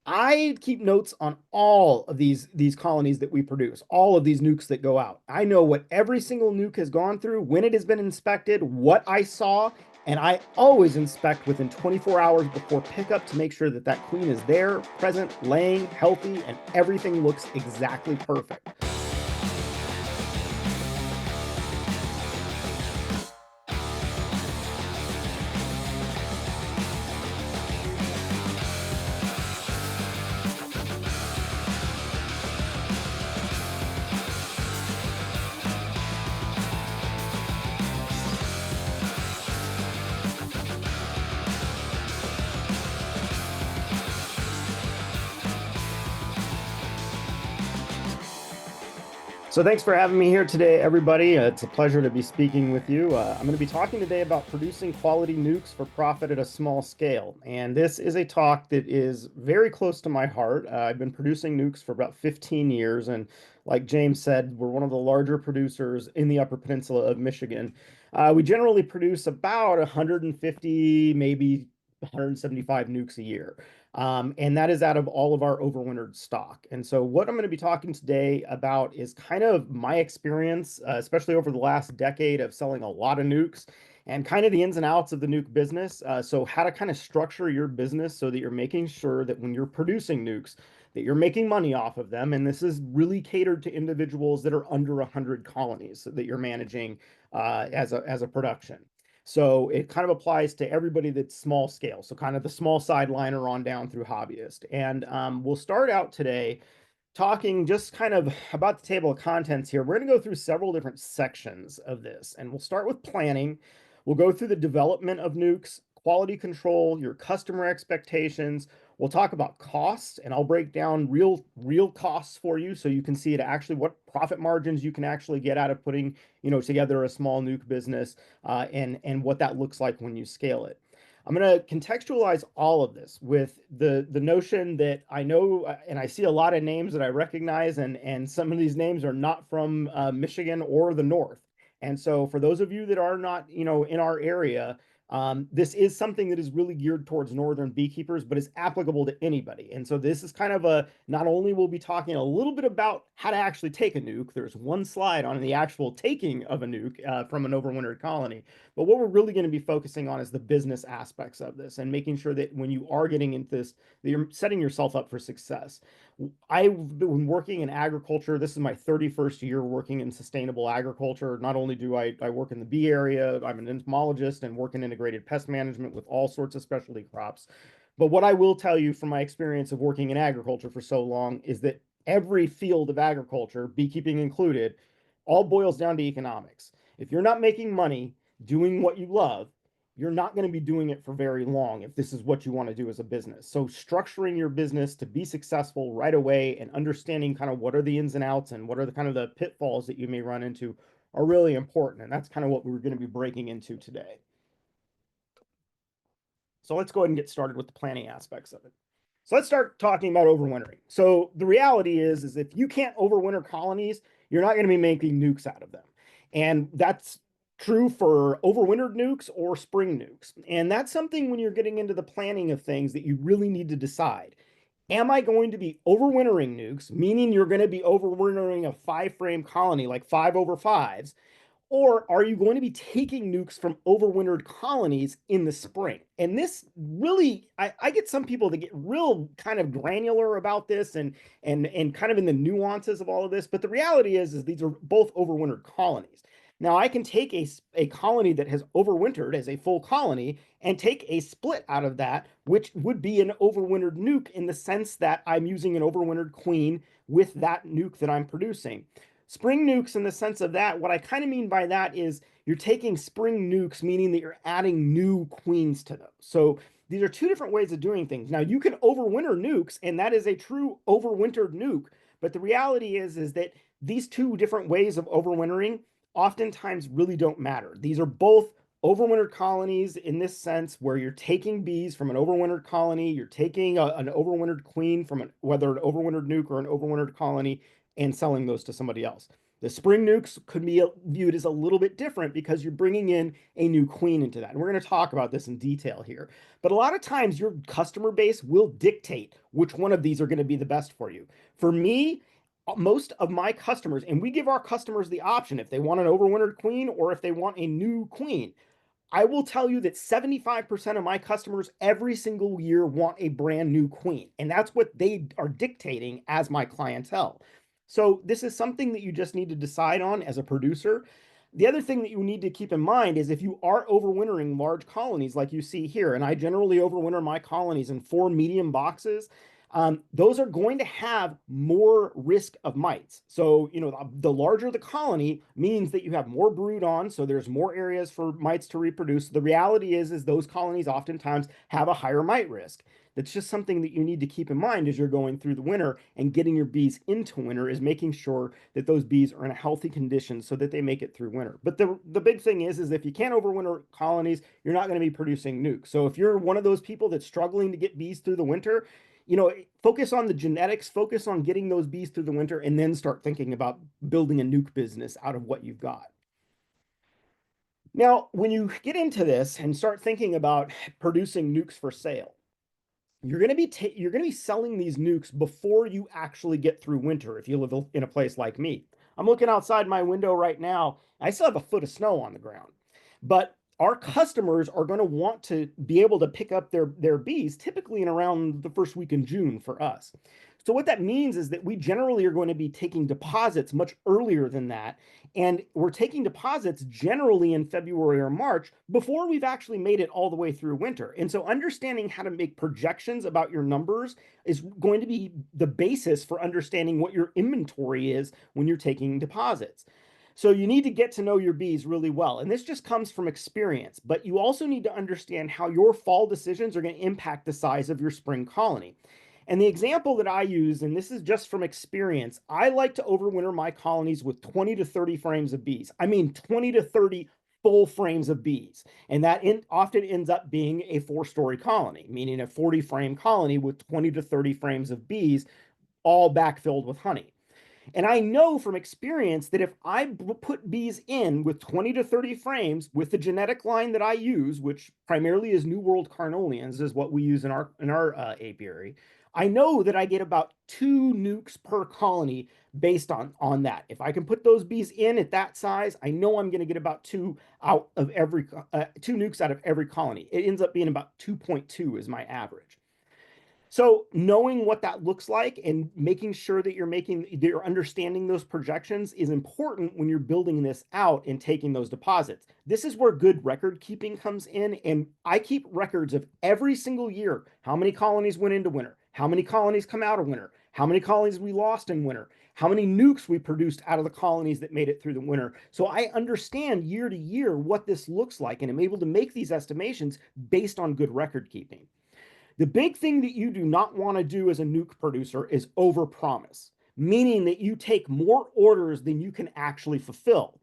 I keep notes on all of these colonies that we produce, all of these nukes that go out. I know what every single nuke has gone through, when it has been inspected, what I saw, and I always inspect within 24 hours before pickup to make sure that that queen is there, present, laying, healthy, and everything looks exactly perfect. So thanks for having me here today, everybody. It's a pleasure to be speaking with you. I'm going to be talking today about producing quality nukes for profit at a small scale. And this is a talk that is very close to my heart. I've been producing nukes for about 15 years. And like James said, we're one of the larger producers in the Upper Peninsula of Michigan. We generally produce about 150, maybe 175 nukes a year. And that is out of all of our overwintered stock. And so, what I'm going to be talking today about is kind of my experience, especially over the last decade of selling a lot of nukes and kind of the ins and outs of the nuke business. So, how to kind of structure your business so that you're making sure that when you're producing nukes, that you're making money off of them. And this is really catered to individuals that are under 100 colonies that you're managing as a production. So it kind of applies to everybody that's small scale. So kind of the small sideliner on down through hobbyist. And we'll start out today talking just kind of about the table of contents here. We're going to go through several different sections of this, and we'll start with planning. We'll go through the development of nukes, quality control, your customer expectations. We'll talk about costs, and I'll break down real costs for you so you can see it actually what profit margins you can actually get out of putting, together a small nuke business, and what that looks like when you scale it. I'm going to contextualize all of this with the notion that I know, and I see a lot of names that I recognize, and some of these names are not from Michigan or the North. And so, for those of you that are not, in our area, this is something that is really geared towards northern beekeepers, but is applicable to anybody. And so, this is kind of a not only we'll be talking a little bit about how to actually take a nuke. There's one slide on the actual taking of a nuke from an overwintered colony, but what we're really going to be focusing on is the business aspects of this and making sure that when you are getting into this, that you're setting yourself up for success. I've been working in agriculture. This is my 31st year working in sustainable agriculture. Not only do I work in the bee area, I'm an entomologist and work in integrated pest management with all sorts of specialty crops. But what I will tell you from my experience of working in agriculture for so long is that every field of agriculture, beekeeping included, all boils down to economics. If you're not making money doing what you love, you're not going to be doing it for very long if this is what you want to do as a business. So structuring your business to be successful right away and understanding kind of what are the ins and outs and what are the kind of the pitfalls that you may run into are really important. And that's kind of what we're going to be breaking into today. So let's go ahead and get started with the planning aspects of it. So let's start talking about overwintering. So the reality is if you can't overwinter colonies, you're not going to be making nukes out of them. And that's true for overwintered nukes or spring nukes. And that's something when you're getting into the planning of things that you really need to decide. Am I going to be overwintering nukes, meaning you're going to be overwintering a 5 frame colony, like 5/5s, or are you going to be taking nukes from overwintered colonies in the spring? And this really, I get some people that get real kind of granular about this and kind of in the nuances of all of this. But the reality is these are both overwintered colonies. Now I can take a colony that has overwintered as a full colony and take a split out of that, which would be an overwintered nuke in the sense that I'm using an overwintered queen with that nuke that I'm producing. Spring nukes, in the sense of that, what I kind of mean by that is you're taking spring nukes, meaning that you're adding new queens to those. So these are two different ways of doing things. Now you can overwinter nukes, and that is a true overwintered nuke. But the reality is that these two different ways of overwintering oftentimes really don't matter. These are both overwintered colonies in this sense where you're taking bees from an overwintered colony, you're taking an overwintered queen from whether an overwintered nuke or an overwintered colony, and selling those to somebody else. The spring nukes could be viewed as a little bit different because you're bringing in a new queen into that. And we're going to talk about this in detail here. But a lot of times your customer base will dictate which one of these are going to be the best for you. For me, most of my customers, and we give our customers the option if they want an overwintered queen or if they want a new queen. I will tell you that 75% of my customers every single year want a brand new queen. And that's what they are dictating as my clientele. So this is something that you just need to decide on as a producer. The other thing that you need to keep in mind is if you are overwintering large colonies like you see here, and I generally overwinter my colonies in 4 medium boxes, those are going to have more risk of mites. So, the larger the colony means that you have more brood on, so there's more areas for mites to reproduce. The reality is those colonies oftentimes have a higher mite risk. That's just something that you need to keep in mind as you're going through the winter and getting your bees into winter is making sure that those bees are in a healthy condition so that they make it through winter. But the big thing is if you can't overwinter colonies, you're not going to be producing nukes. So if you're one of those people that's struggling to get bees through the winter, focus on the genetics, focus on getting those bees through the winter, and then start thinking about building a nuke business out of what you've got. Now, when you get into this and start thinking about producing nukes for sale, you're going to be selling these nukes before you actually get through winter if you live in a place like me. I'm looking outside my window right now. I still have a foot of snow on the ground. But our customers are going to want to be able to pick up their bees typically in around the first week in June for us. So what that means is that we generally are going to be taking deposits much earlier than that. And we're taking deposits generally in February or March before we've actually made it all the way through winter. And so understanding how to make projections about your numbers is going to be the basis for understanding what your inventory is when you're taking deposits. So you need to get to know your bees really well. And this just comes from experience, but you also need to understand how your fall decisions are going to impact the size of your spring colony. And the example that I use, and this is just from experience, I like to overwinter my colonies with 20 to 30 frames of bees. I mean, 20 to 30 full frames of bees. And that often ends up being a 4-story colony, meaning a 40 frame colony with 20 to 30 frames of bees, all backfilled with honey. And I know from experience that if I put bees in with 20 to 30 frames with the genetic line that I use, which primarily is New World Carnolians, is what we use in our apiary, I know that I get about 2 nukes per colony based on that. If I can put those bees in at that size, I know I'm going to get about 2 out of every 2 nukes out of every colony. It ends up being about 2.2 is my average. So knowing what that looks like and making sure that you're understanding those projections is important when you're building this out and taking those deposits. This is where good record keeping comes in. And I keep records of every single year, how many colonies went into winter, how many colonies come out of winter, how many colonies we lost in winter, how many nukes we produced out of the colonies that made it through the winter. So I understand year to year what this looks like, and I'm able to make these estimations based on good record keeping. The big thing that you do not want to do as a nuke producer is overpromise, meaning that you take more orders than you can actually fulfill.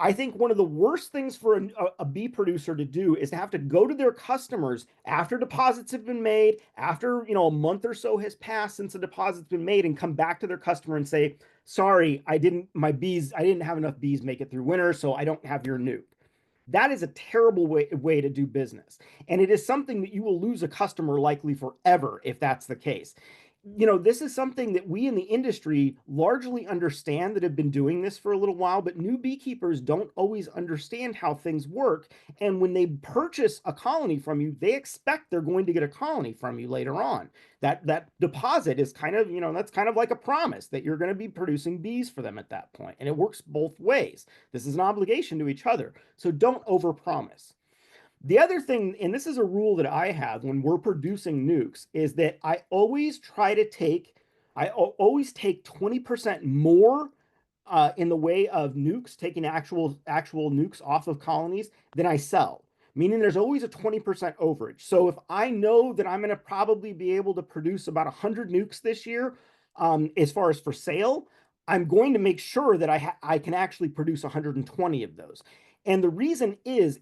I think one of the worst things for a bee producer to do is to have to go to their customers after deposits have been made, after a month or so has passed since the deposit's been made, and come back to their customer and say, "Sorry, I didn't have enough bees make it through winter, so I don't have your nuke." That is a terrible way to do business. And it is something that you will lose a customer likely forever if that's the case. This is something that we in the industry largely understand that have been doing this for a little while, but new beekeepers don't always understand how things work. And when they purchase a colony from you, they expect they're going to get a colony from you later on. That deposit is kind of, that's kind of like a promise that you're going to be producing bees for them at that point. And it works both ways. This is an obligation to each other. So don't overpromise. The other thing, and this is a rule that I have when we're producing nukes, is that I always take 20% more in the way of nukes, taking actual nukes off of colonies than I sell. Meaning there's always a 20% overage. So if I know that I'm going to probably be able to produce about 100 nukes this year, as far as for sale, I'm going to make sure that I can actually produce 120 of those. And the reason is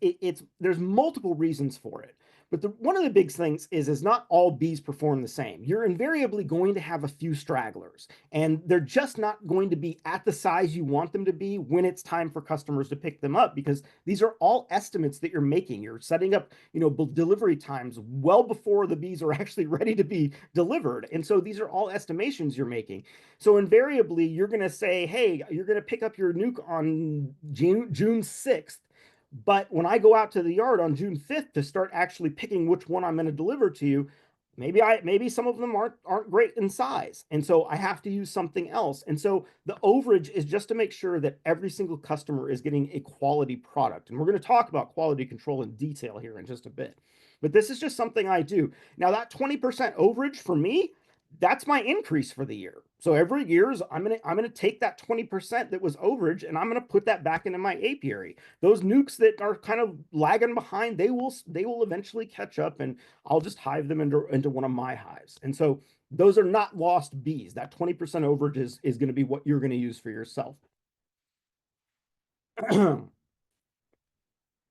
there's multiple reasons for it. But one of the big things is not all bees perform the same. You're invariably going to have a few stragglers, and they're just not going to be at the size you want them to be when it's time for customers to pick them up, because these are all estimates that you're making. You're setting up, delivery times well before the bees are actually ready to be delivered. And so these are all estimations you're making. So invariably, you're going to say, hey, you're going to pick up your nuke on June 6th. But when I go out to the yard on June 5th to start actually picking which one I'm going to deliver to you, maybe some of them aren't great in size. And so I have to use something else. And so the overage is just to make sure that every single customer is getting a quality product. And we're going to talk about quality control in detail here in just a bit. But this is just something I do. Now, that 20% overage for me, that's my increase for the year. So every year I'm gonna take that 20% that was overage and I'm gonna put that back into my apiary. Those nukes that are kind of lagging behind, they will eventually catch up, and I'll just hive them into one of my hives. And so those are not lost bees. That 20% overage is going to be what you're going to use for yourself. Now,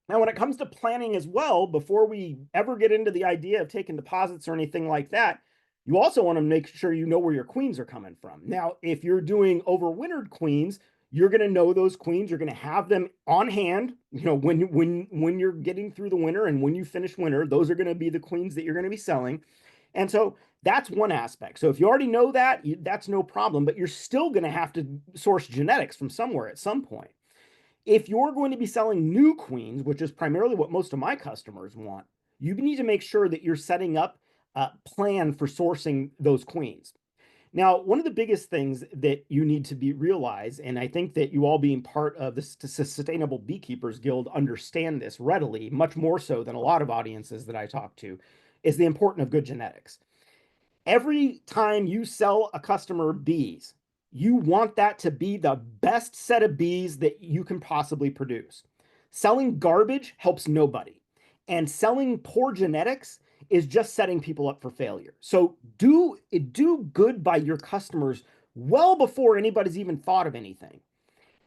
when it comes to planning as well, before we ever get into the idea of taking deposits or anything like that, you also want to make sure you know where your queens are coming from. Now, if you're doing overwintered queens, you're going to know those queens. You're going to have them on hand. When you're getting through the winter and when you finish winter, those are going to be the queens that you're going to be selling. And so that's one aspect. So if you already know that, that's no problem. But you're still going to have to source genetics from somewhere at some point. If you're going to be selling new queens, which is primarily what most of my customers want, you need to make sure that you're setting up a plan for sourcing those queens. Now, one of the biggest things that you need to be realize, and I think that you all being part of the Sustainable Beekeepers Guild understand this readily, much more so than a lot of audiences that I talk to, is the importance of good genetics. Every time you sell a customer bees, you want that to be the best set of bees that you can possibly produce. Selling garbage helps nobody. And selling poor genetics is just setting people up for failure. So do good by your customers well before anybody's even thought of anything,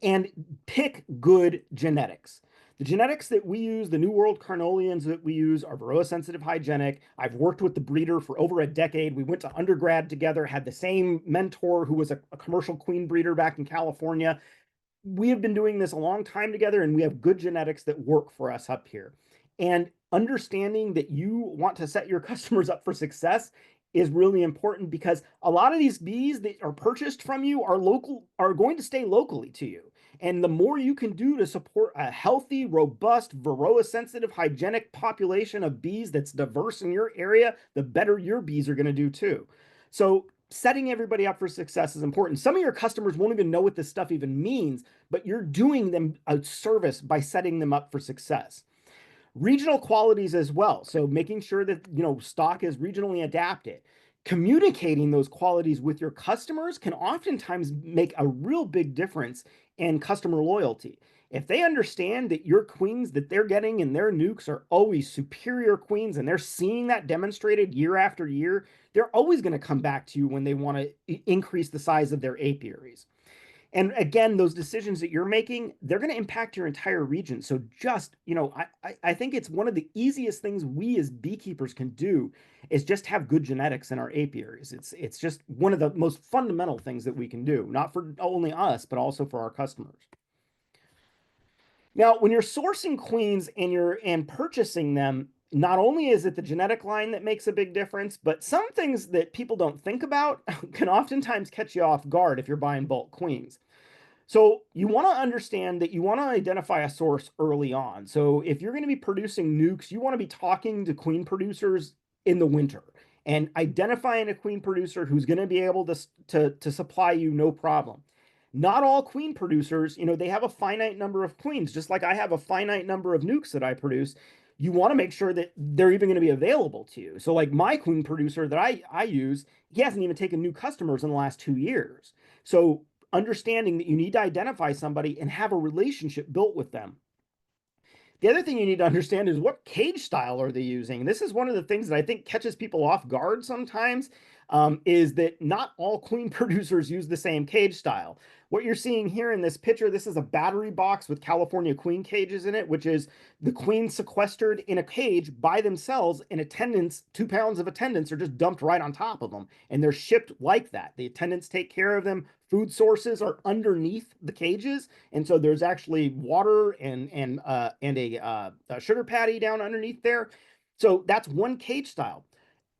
and pick good genetics. The genetics that we use, the New World Carnolians that we use, are Varroa sensitive hygienic. I've worked with the breeder for over a decade. We went to undergrad together, had the same mentor who was a commercial queen breeder back in California. We have been doing this a long time together, and we have good genetics that work for us up here. And understanding that you want to set your customers up for success is really important, because a lot of these bees that are purchased from you are going to stay locally to you. And the more you can do to support a healthy, robust, Varroa sensitive, hygienic population of bees that's diverse in your area, the better your bees are going to do too. So setting everybody up for success is important. Some of your customers won't even know what this stuff even means, but you're doing them a service by setting them up for success. Regional qualities as well. So making sure that, stock is regionally adapted. Communicating those qualities with your customers can oftentimes make a real big difference in customer loyalty. If they understand that your queens that they're getting in their nukes are always superior queens, and they're seeing that demonstrated year after year, they're always going to come back to you when they want to increase the size of their apiaries. And again, those decisions that you're making, they're going to impact your entire region. So just, I think it's one of the easiest things we as beekeepers can do is just have good genetics in our apiaries. It's just one of the most fundamental things that we can do, not for only us, but also for our customers. Now, when you're sourcing queens and purchasing them, not only is it the genetic line that makes a big difference, but some things that people don't think about can oftentimes catch you off guard if you're buying bulk queens. So you want to understand that you want to identify a source early on. So if you're going to be producing nukes, you want to be talking to queen producers in the winter and identifying a queen producer who's going to be able to supply you no problem. Not all queen producers, they have a finite number of queens, just like I have a finite number of nukes that I produce. You want to make sure that they're even going to be available to you. So like my queen producer that I use, he hasn't even taken new customers in the last 2 years. So understanding that you need to identify somebody and have a relationship built with them. The other thing you need to understand is what cage style are they using. This is one of the things that I think catches people off guard sometimes. is that not all queen producers use the same cage style. What you're seeing here in this picture, this is a battery box with California queen cages in it, which is the queen sequestered in a cage by themselves, and attendants, 2 pounds of attendants are just dumped right on top of them. And they're shipped like that. The attendants take care of them. Food sources are underneath the cages. And so there's actually water and a sugar patty down underneath there. So that's one cage style.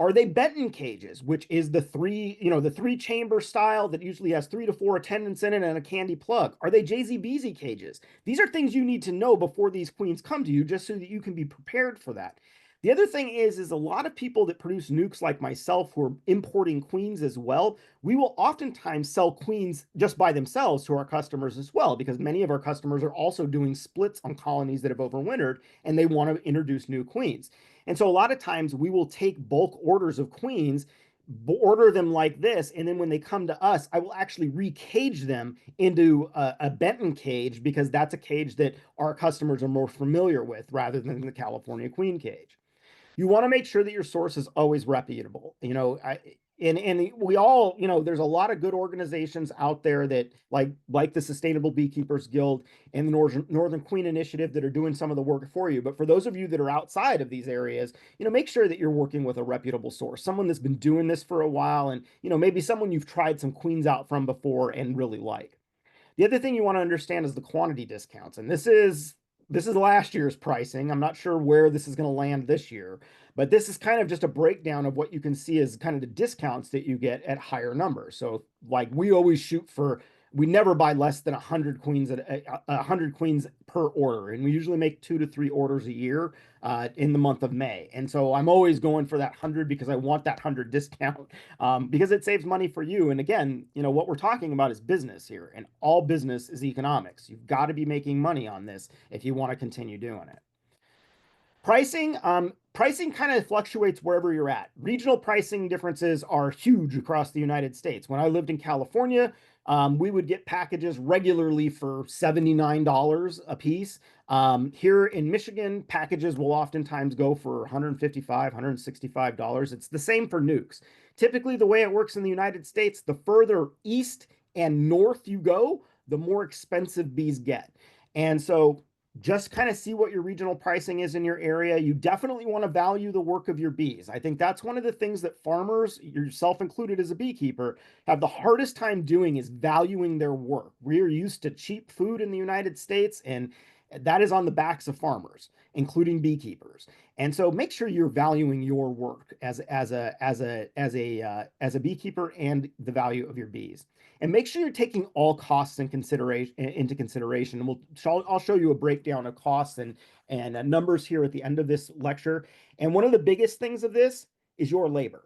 Are they Benton cages, which is the three chamber style that usually has 3 to 4 attendants in it and a candy plug? Are they JZBZ cages? These are things you need to know before these queens come to you, just so that you can be prepared for that. The other thing is a lot of people that produce nukes like myself who are importing queens as well, we will oftentimes sell queens just by themselves to our customers as well, because many of our customers are also doing splits on colonies that have overwintered and they want to introduce new queens. And so a lot of times we will take bulk orders of queens, order them like this, and then when they come to us, I will actually recage them into a Benton cage, because that's a cage that our customers are more familiar with rather than the California queen cage. You want to make sure that your source is always reputable. And we all, there's a lot of good organizations out there that like the Sustainable Beekeepers Guild and the Northern Queen Initiative that are doing some of the work for you. But for those of you that are outside of these areas, make sure that you're working with a reputable source, someone that's been doing this for a while, and maybe someone you've tried some queens out from before and really like. The other thing you want to understand is the quantity discounts. And this is last year's pricing. I'm not sure where this is going to land this year, but this is kind of just a breakdown of what you can see as kind of the discounts that you get at higher numbers. So like we always shoot for, we never buy less than 100 queens at 100 queens per order, and we usually make 2 to 3 orders a year in the month of May. And so I'm always going for that 100 because I want that 100 discount, because it saves money for you. And again, what we're talking about is business here, and all business is economics. You've got to be making money on this if you want to continue doing it. Pricing kind of fluctuates wherever you're at. Regional pricing differences are huge across the United States. When I lived in California, we would get packages regularly for $79 a piece. Here in Michigan, packages will oftentimes go for $155, $165. It's the same for nukes. Typically, the way it works in the United States, the further east and north you go, the more expensive bees get. And so just kind of see what your regional pricing is in your area. You definitely want to value the work of your bees. I think that's one of the things that farmers, yourself included as a beekeeper, have the hardest time doing, is valuing their work. We're used to cheap food in the United States, and that is on the backs of farmers, including beekeepers. And so make sure you're valuing your work as a beekeeper and the value of your bees. And make sure you're taking all costs into consideration. And I'll show you a breakdown of costs and numbers here at the end of this lecture. And one of the biggest things of this is your labor.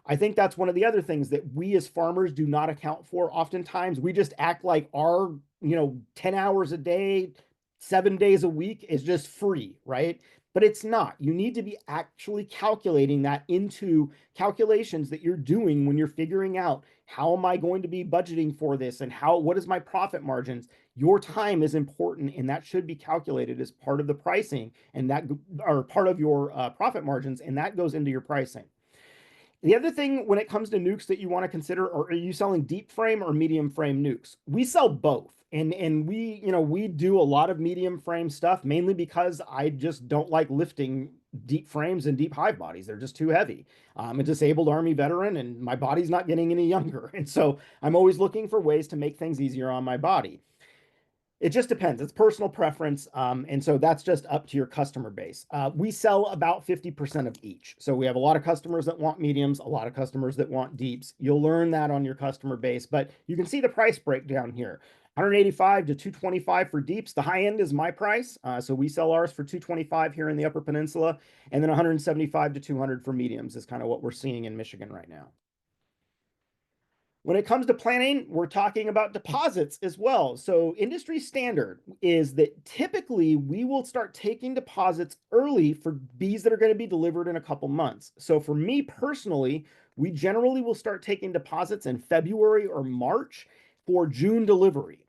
I think that's one of the other things that we as farmers do not account for. Oftentimes, we just act like our 10 hours a day, 7 days a week is just free, right? But it's not. You need to be actually calculating that into calculations that you're doing when you're figuring out, how am I going to be budgeting for this, and what is my profit margins? Your time is important, and that should be calculated as part of the pricing, and that are part of your profit margins, and that goes into your pricing. The other thing when it comes to nukes that you want to consider, are you selling deep frame or medium frame nukes? We sell both. And we do a lot of medium frame stuff, mainly because I just don't like lifting deep frames and deep hive bodies. They're just too heavy. I'm a disabled Army veteran, and my body's not getting any younger. And so I'm always looking for ways to make things easier on my body. It just depends. It's personal preference. And so that's just up to your customer base. We sell about 50% of each. So we have a lot of customers that want mediums, a lot of customers that want deeps. You'll learn that on your customer base, but you can see the price breakdown here. 185 to 225 for deeps. The high end is my price. So we sell ours for 225 here in the Upper Peninsula, and then 175 to 200 for mediums is kind of what we're seeing in Michigan right now. When it comes to planning, we're talking about deposits as well. So industry standard is that typically we will start taking deposits early for bees that are going to be delivered in a couple months. So for me personally, we generally will start taking deposits in February or March for June delivery.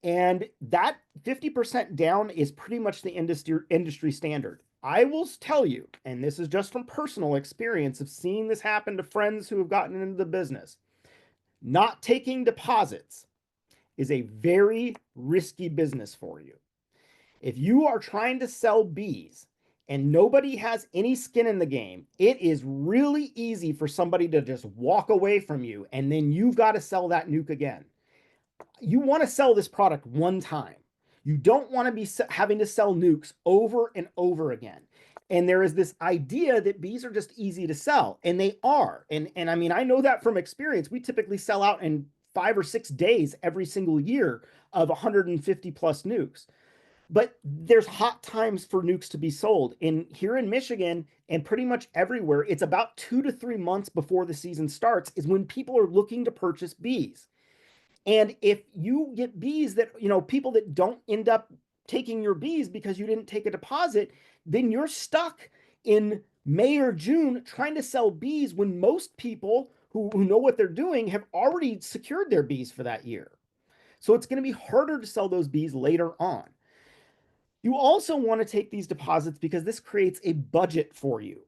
And that 50% down is pretty much the industry standard. I will tell you, and this is just from personal experience of seeing this happen to friends who have gotten into the business, not taking deposits is a very risky business for you. If you are trying to sell bees and nobody has any skin in the game, it is really easy for somebody to just walk away from you, and then you've got to sell that nuke again. You want to sell this product one time. You don't want to be having to sell nukes over and over again. And there is this idea that bees are just easy to sell, and they are. And I mean, I know that from experience. We typically sell out in 5 or 6 days every single year of 150 plus nukes. But there's hot times for nukes to be sold. Here in Michigan and pretty much everywhere, it's about 2 to 3 months before the season starts is when people are looking to purchase bees. And if you get bees that, people that don't end up taking your bees because you didn't take a deposit, then you're stuck in May or June trying to sell bees when most people who know what they're doing have already secured their bees for that year. So it's going to be harder to sell those bees later on. You also want to take these deposits because this creates a budget for you.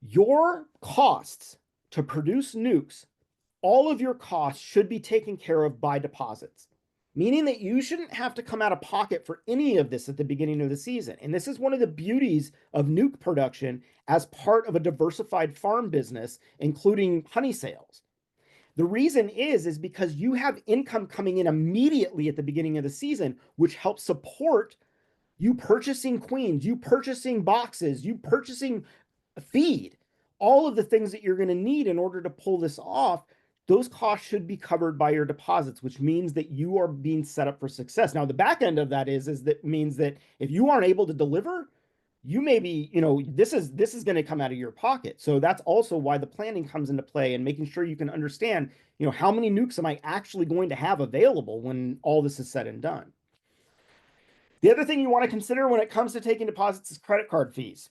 Your costs to produce nukes, all of your costs should be taken care of by deposits, meaning that you shouldn't have to come out of pocket for any of this at the beginning of the season. And this is one of the beauties of nuke production as part of a diversified farm business, including honey sales. The reason is because you have income coming in immediately at the beginning of the season, which helps support you purchasing queens, you purchasing boxes, you purchasing feed, all of the things that you're going to need in order to pull this off. Those costs should be covered by your deposits, which means that you are being set up for success. Now, the back end of that is that means that if you aren't able to deliver, you may be, this is going to come out of your pocket. So that's also why the planning comes into play and making sure you can understand, how many nukes am I actually going to have available when all this is said and done. The other thing you want to consider when it comes to taking deposits is credit card fees.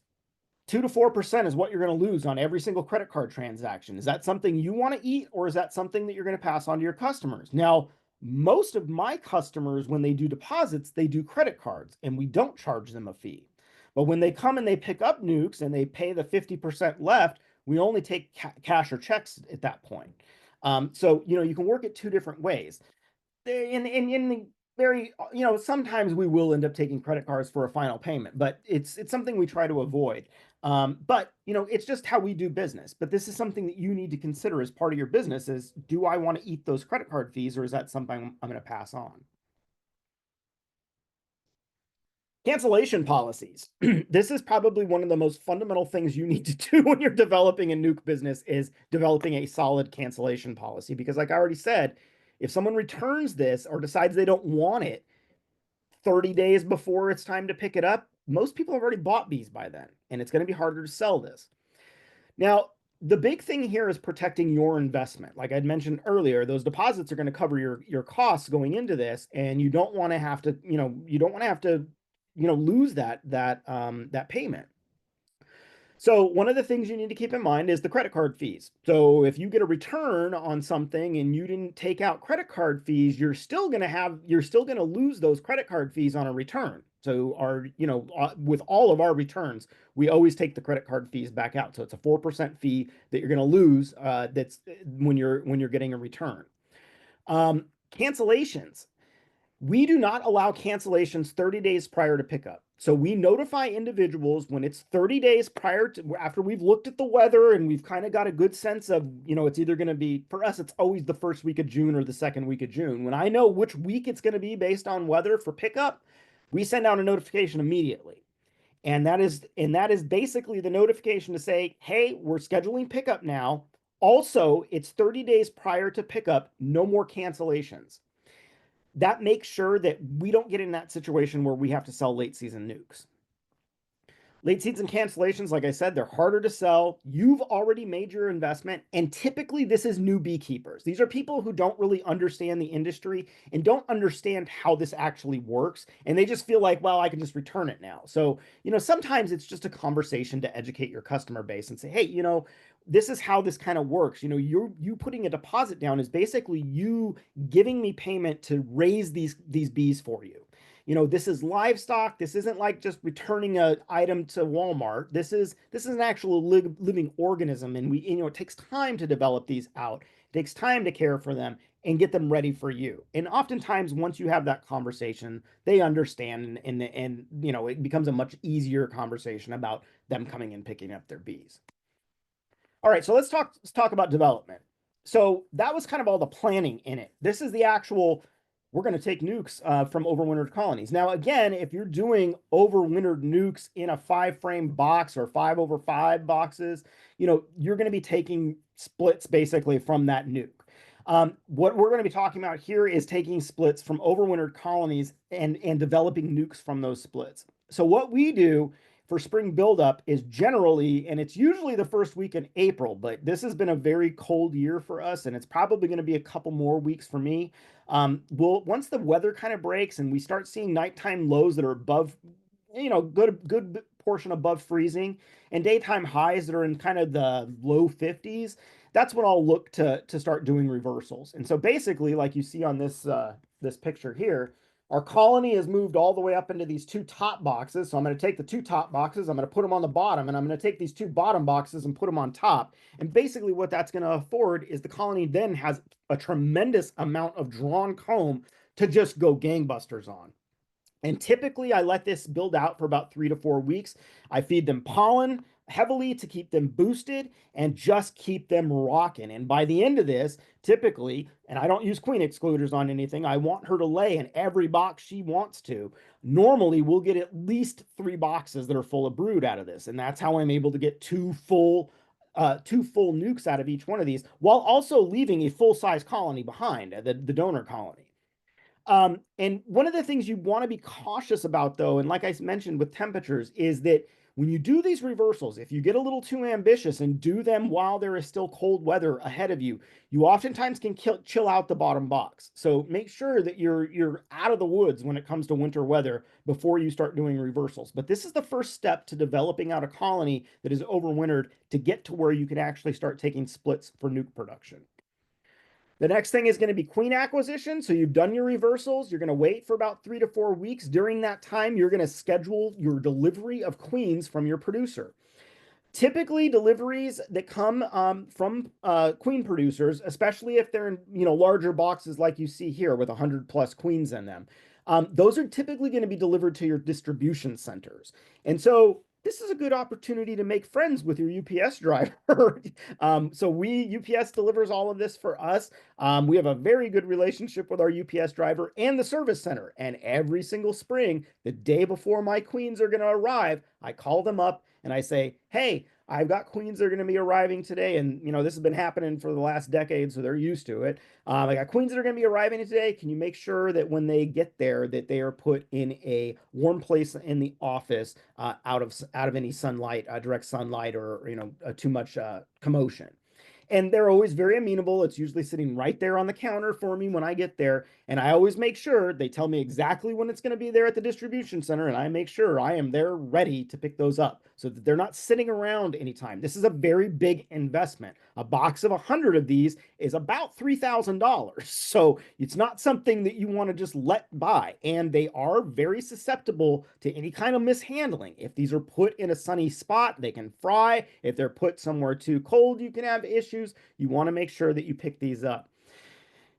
2 to 4% is what you're going to lose on every single credit card transaction. Is that something you want to eat, or is that something that you're going to pass on to your customers? Now, most of my customers, when they do deposits, they do credit cards, and we don't charge them a fee. But when they come and they pick up nukes and they pay the 50% left, we only take cash or checks at that point. So, you can work it two different ways. In the very, sometimes we will end up taking credit cards for a final payment, but it's something we try to avoid. But it's just how we do business. But this is something that you need to consider as part of your business: is, do I want to eat those credit card fees, or is that something I'm going to pass on? Cancellation policies. This is probably one of the most fundamental things you need to do when you're developing a nuke business, is developing a solid cancellation policy. Because like I already said, if someone returns this or decides they don't want it 30 days before it's time to pick it up, most people have already bought bees by then, and it's going to be harder to sell this. Now, the big thing here is protecting your investment. Like I'd mentioned earlier, those deposits are going to cover your costs going into this, and you don't want to have to, lose that payment. So one of the things you need to keep in mind is the credit card fees. So if you get a return on something and you didn't take out credit card fees, you're still going to lose those credit card fees on a return. So with all of our returns, we always take the credit card fees back out. So it's a 4% fee that you're going to lose. That's when you're getting a return. Cancellations. We do not allow cancellations 30 days prior to pickup. So we notify individuals when it's 30 days prior to, after we've looked at the weather and we've kind of got a good sense of, it's either going to be, for us, it's always the first week of June or the second week of June. When I know which week it's going to be based on weather for pickup, we send out a notification immediately. And that is basically the notification to say, hey, we're scheduling pickup now. Also, it's 30 days prior to pickup, no more cancellations. That makes sure that we don't get in that situation where we have to sell late season nukes. Late season cancellations, like I said, they're harder to sell. You've already made your investment, and typically this is new beekeepers. These are people who don't really understand the industry and don't understand how this actually works, and they just feel like, well, I can just return it now. So, sometimes it's just a conversation to educate your customer base and say, hey, this is how this kind of works. You putting a deposit down is basically you giving me payment to raise these bees for you. This is livestock. This isn't like just returning an item to Walmart. This is an actual living organism, and it takes time to develop these out. It takes time to care for them and get them ready for you. And oftentimes, once you have that conversation, they understand, and it becomes a much easier conversation about them coming and picking up their bees. All right, so let's talk about development. So that was kind of all the planning in it. This is the actual, we're going to take nukes from overwintered colonies. Now, again, if you're doing overwintered nukes in a 5-frame box or 5 over 5 boxes, you're going to be taking splits basically from that nuke. What we're going to be talking about here is taking splits from overwintered colonies and developing nukes from those splits. So what we do for spring buildup is generally, and it's usually the first week in April, but this has been a very cold year for us, and it's probably going to be a couple more weeks for me. Once the weather kind of breaks and we start seeing nighttime lows that are above, good portion above freezing, and daytime highs that are in kind of the low 50s, that's when I'll look to start doing reversals. And so basically, like you see on this picture here, our colony has moved all the way up into these 2 top boxes. So I'm going to take the 2 top boxes, I'm going to put them on the bottom, and I'm going to take these 2 bottom boxes and put them on top. And basically what that's going to afford is the colony then has a tremendous amount of drawn comb to just go gangbusters on. And typically I let this build out for about 3 to 4 weeks. I feed them pollen heavily to keep them boosted and just keep them rocking. And by the end of this, typically, and I don't use queen excluders on anything, I want her to lay in every box she wants to. Normally, we'll get at least 3 boxes that are full of brood out of this. And that's how I'm able to get 2 full nukes out of each one of these, while also leaving a full-size colony behind, the donor colony. And one of the things you want to be cautious about, though, and like I mentioned with temperatures, is that when you do these reversals, if you get a little too ambitious and do them while there is still cold weather ahead of you, you oftentimes can chill out the bottom box. So make sure that you're out of the woods when it comes to winter weather before you start doing reversals. But this is the first step to developing out a colony that is overwintered to get to where you can actually start taking splits for nuke production. The next thing is going to be queen acquisition. So you've done your reversals. You're going to wait for about 3 to 4 weeks. During that time, you're going to schedule your delivery of queens from your producer. Typically, deliveries that come from queen producers, especially if they're in larger boxes like you see here with 100+ queens in them, those are typically going to be delivered to your distribution centers. And so this is a good opportunity to make friends with your UPS driver. So UPS delivers all of this for us. We have a very good relationship with our UPS driver and the service center. And every single spring, the day before my queens are going to arrive, I call them up and I say, hey, I've got queens that are going to be arriving today. And, this has been happening for the last decade, so they're used to it. I got queens that are going to be arriving today. Can you make sure that when they get there, that they are put in a warm place in the office, out of any sunlight, direct sunlight, or, too much commotion? And they're always very amenable. It's usually sitting right there on the counter for me when I get there. And I always make sure they tell me exactly when it's going to be there at the distribution center. And I make sure I am there ready to pick those up so that they're not sitting around anytime. This is a very big investment. A box of 100 of these is about $3,000. So it's not something that you want to just let by. And they are very susceptible to any kind of mishandling. If these are put in a sunny spot, they can fry. If they're put somewhere too cold, you can have issues. You want to make sure that you pick these up.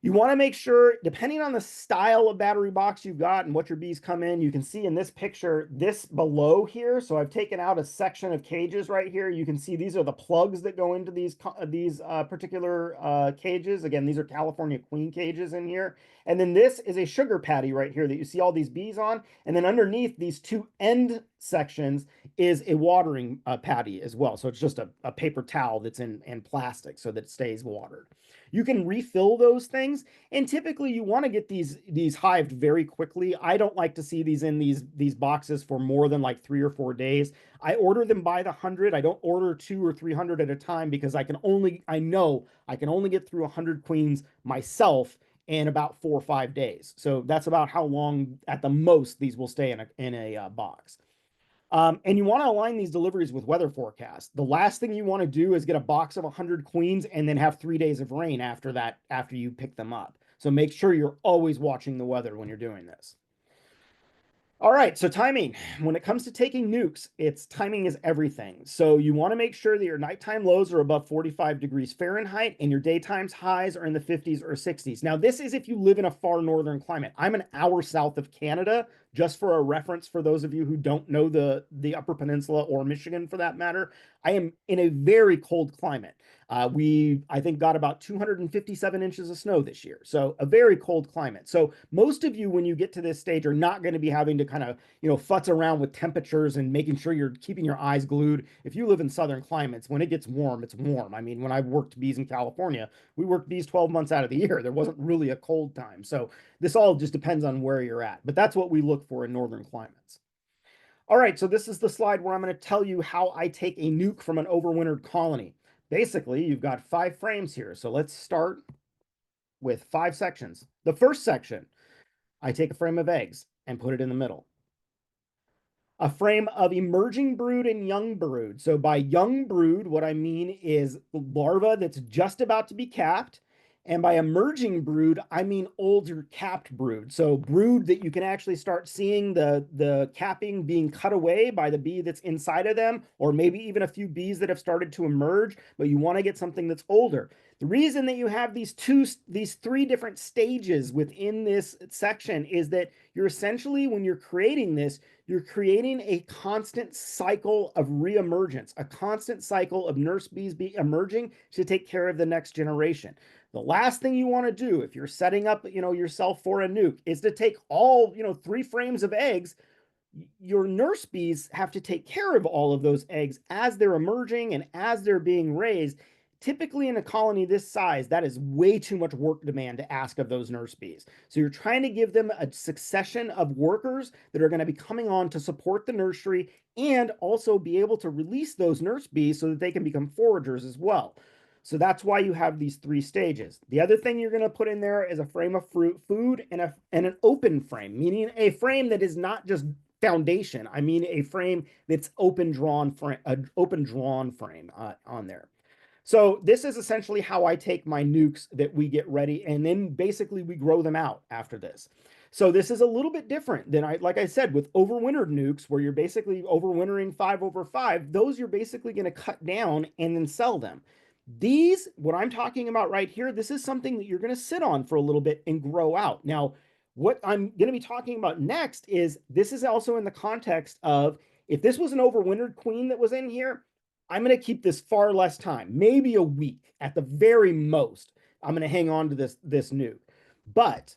You want to make sure, depending on the style of battery box you've got and what your bees come in, you can see in this picture, this below here. So I've taken out a section of cages right here. You can see these are the plugs that go into these particular cages. Again, these are California queen cages in here. And then this is a sugar patty right here that you see all these bees on. And then underneath these 2 end sections is a watering patty as well. So it's just a paper towel that's in plastic so that it stays watered. You can refill those things, and typically you want to get these hived very quickly. I don't like to see these in these boxes for more than like 3 or 4 days. I order them by the 100. I don't order 200 or 300 at a time because I know I can only get through 100 queens myself in about 4 or 5 days. So that's about how long at the most these will stay in a box. And you want to align these deliveries with weather forecasts. The last thing you want to do is get a box of 100 queens and then have 3 days of rain after that, after you pick them up. So make sure you're always watching the weather when you're doing this. All right, so timing. When it comes to taking nukes, it's timing is everything. So you want to make sure that your nighttime lows are above 45 degrees Fahrenheit and your daytime's highs are in the 50s or 60s. Now, this is if you live in a far northern climate. I'm an hour south of Canada, just for a reference for those of you who don't know the Upper Peninsula or Michigan for that matter. I am in a very cold climate. I think, got about 257 inches of snow this year. So a very cold climate. So most of you, when you get to this stage, are not going to be having to kind of, futz around with temperatures and making sure you're keeping your eyes glued. If you live in southern climates, when it gets warm, it's warm. I mean, when I worked bees in California, we worked bees 12 months out of the year. There wasn't really a cold time. So this all just depends on where you're at. But that's what we look for in northern climates. All right, so this is the slide where I'm going to tell you how I take a nuke from an overwintered colony. Basically, you've got 5 frames here. So let's start with 5 sections. The first section, I take a frame of eggs and put it in the middle. A frame of emerging brood and young brood. So by young brood, what I mean is larva that's just about to be capped. And by emerging brood, I mean older capped brood. So brood that you can actually start seeing the capping being cut away by the bee that's inside of them, or maybe even a few bees that have started to emerge, but you want to get something that's older. The reason that you have these 3 different stages within this section is that you're essentially, when you're creating this, you're creating a constant cycle of reemergence, a constant cycle of nurse bees emerging to take care of the next generation. The last thing you want to do if you're setting up, yourself for a nuke is to take all, 3 frames of eggs. Your nurse bees have to take care of all of those eggs as they're emerging and as they're being raised. Typically, in a colony this size, that is way too much work demand to ask of those nurse bees. So you're trying to give them a succession of workers that are going to be coming on to support the nursery and also be able to release those nurse bees so that they can become foragers as well. So that's why you have these 3 stages. The other thing you're going to put in there is a frame of food and an open frame, meaning a frame that is not just foundation. I mean a frame that's open drawn frame, on there. So this is essentially how I take my nukes that we get ready, and then basically we grow them out after this. So this is a little bit different than like I said, with overwintered nukes, where you're basically overwintering 5/5. Those you're basically going to cut down and then sell them. These, what I'm talking about right here, this is something that you're going to sit on for a little bit and grow out. Now, what I'm going to be talking about next is this is also in the context of if this was an overwintered queen that was in here, I'm going to keep this far less time, maybe a week at the very most. I'm going to hang on to this nuke. But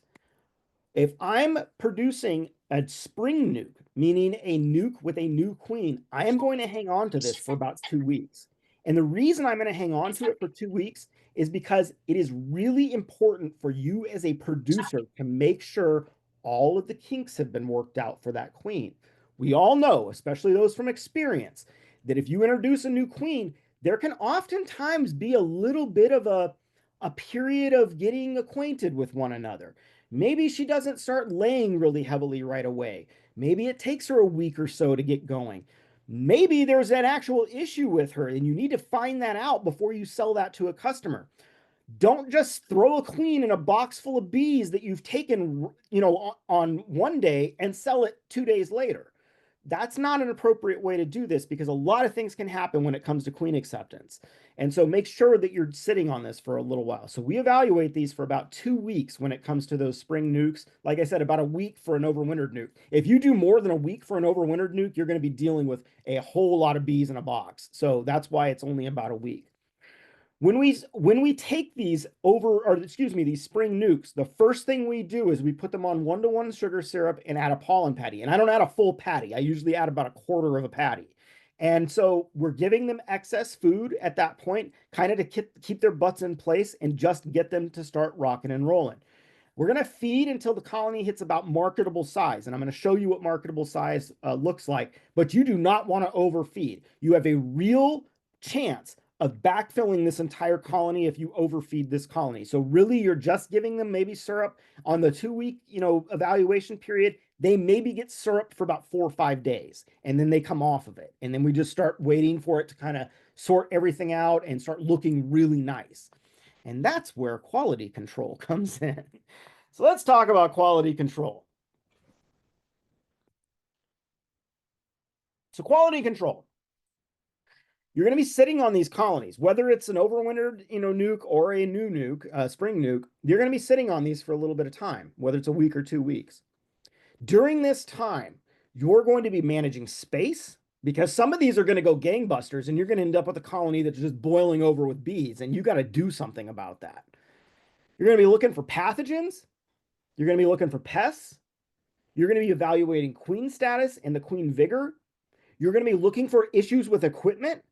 if I'm producing a spring nuke, meaning a nuke with a new queen, I am going to hang on to this for about 2 weeks. And the reason I'm going to hang on to it for 2 weeks is because it is really important for you as a producer to make sure all of the kinks have been worked out for that queen. We all know, especially those from experience, that if you introduce a new queen, there can oftentimes be a little bit of a period of getting acquainted with one another. Maybe she doesn't start laying really heavily right away. Maybe it takes her a week or so to get going. Maybe there's an actual issue with her and you need to find that out before you sell that to a customer. Don't just throw a queen in a box full of bees that you've taken, on one day and sell it 2 days later. That's not an appropriate way to do this because a lot of things can happen when it comes to queen acceptance. And so make sure that you're sitting on this for a little while. So we evaluate these for about 2 weeks when it comes to those spring nukes. Like I said, about a week for an overwintered nuke. If you do more than a week for an overwintered nuke, you're going to be dealing with a whole lot of bees in a box. So that's why it's only about a week. When we take these these spring nukes, the first thing we do is we put them on 1-to-1 sugar syrup and add a pollen patty. And I don't add a full patty. I usually add about a quarter of a patty. And so we're giving them excess food at that point, kind of to keep their butts in place and just get them to start rocking and rolling. We're going to feed until the colony hits about marketable size. And I'm going to show you what marketable size looks like. But you do not want to overfeed. You have a real chance of backfilling this entire colony if you overfeed this colony. So really, you're just giving them maybe syrup on the 2-week, evaluation period. They maybe get syrup for about 4 or 5 days, and then they come off of it. And then we just start waiting for it to kind of sort everything out and start looking really nice. And that's where quality control comes in. So let's talk about quality control. So quality control. You're going to be sitting on these colonies, whether it's an overwintered, nuke or a new nuke, spring nuke. You're going to be sitting on these for a little bit of time, whether it's a week or 2 weeks. During this time, you're going to be managing space because some of these are going to go gangbusters and you're going to end up with a colony that's just boiling over with bees, and you got to do something about that. You're going to be looking for pathogens. You're going to be looking for pests. You're going to be evaluating queen status and the queen vigor. You're going to be looking for issues with equipment.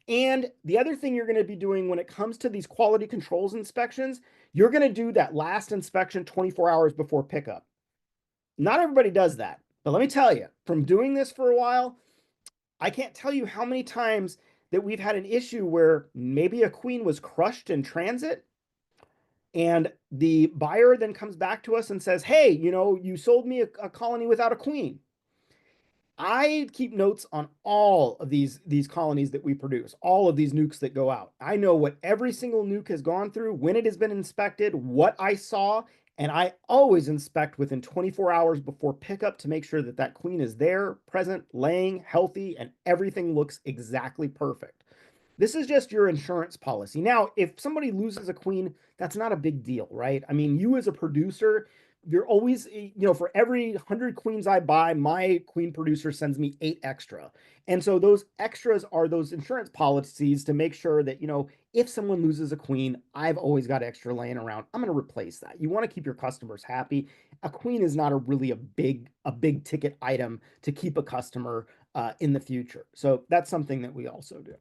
And the other thing you're going to be doing when it comes to these quality controls inspections, you're going to do that last inspection 24 hours before pickup. Not everybody does that, but let me tell you, from doing this for a while, I can't tell you how many times that we've had an issue where maybe a queen was crushed in transit, and the buyer then comes back to us and says, hey, you sold me a colony without a queen. I keep notes on all of these colonies that we produce, all of these nukes that go out. I know what every single nuke has gone through, when it has been inspected, what I saw, and I always inspect within 24 hours before pickup to make sure that that queen is there, present, laying, healthy, and everything looks exactly perfect. This is just your insurance policy. Now, if somebody loses a queen, that's not a big deal, right? I mean, you as a producer, you're always, for every 100 queens I buy, my queen producer sends me 8 extra. And so those extras are those insurance policies to make sure that, if someone loses a queen, I've always got extra laying around. I'm going to replace that. You want to keep your customers happy. A queen is not really a big ticket item to keep a customer in the future. So that's something that we also do.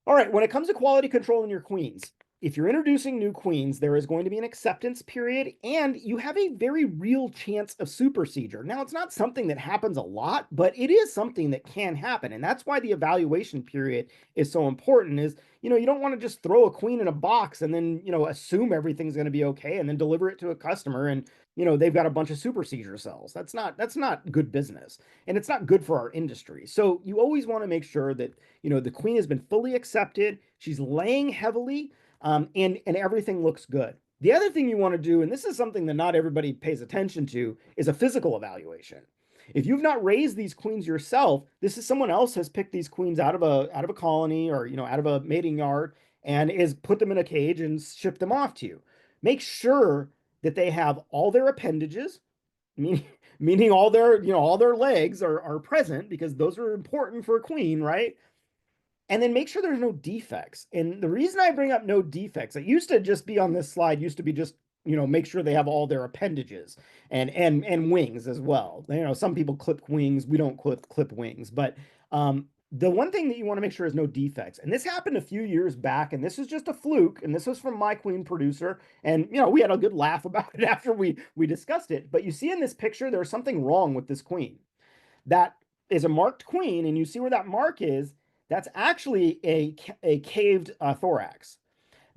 All right, when it comes to quality control in your queens, if you're introducing new queens, there is going to be an acceptance period, and you have a very real chance of supersedure. Now, it's not something that happens a lot, but it is something that can happen, and that's why the evaluation period is so important. Is, you don't want to just throw a queen in a box and then, assume everything's going to be okay and then deliver it to a customer and, they've got a bunch of supersedure cells. That's not good business, and it's not good for our industry. So you always want to make sure that, the queen has been fully accepted, she's laying heavily, and everything looks good. The other thing you want to do, and this is something that not everybody pays attention to, is a physical evaluation. If you've not raised these queens yourself, this is someone else has picked these queens out of a colony, or out of a mating yard, and is put them in a cage and shipped them off to you. Make sure that they have all their appendages, meaning all their legs are present, because those are important for a queen, right? And then make sure there's no defects. And the reason I bring up no defects, it used to just be on this slide, used to be just, make sure they have all their appendages and wings as well. Some people clip wings, we don't clip wings, but the one thing that you want to make sure is no defects. And this happened a few years back, and this is just a fluke, and this was from my queen producer, and we had a good laugh about it after we discussed it. But you see in this picture, there's something wrong with this queen. That is a marked queen, and you see where that mark is. That's actually a caved thorax.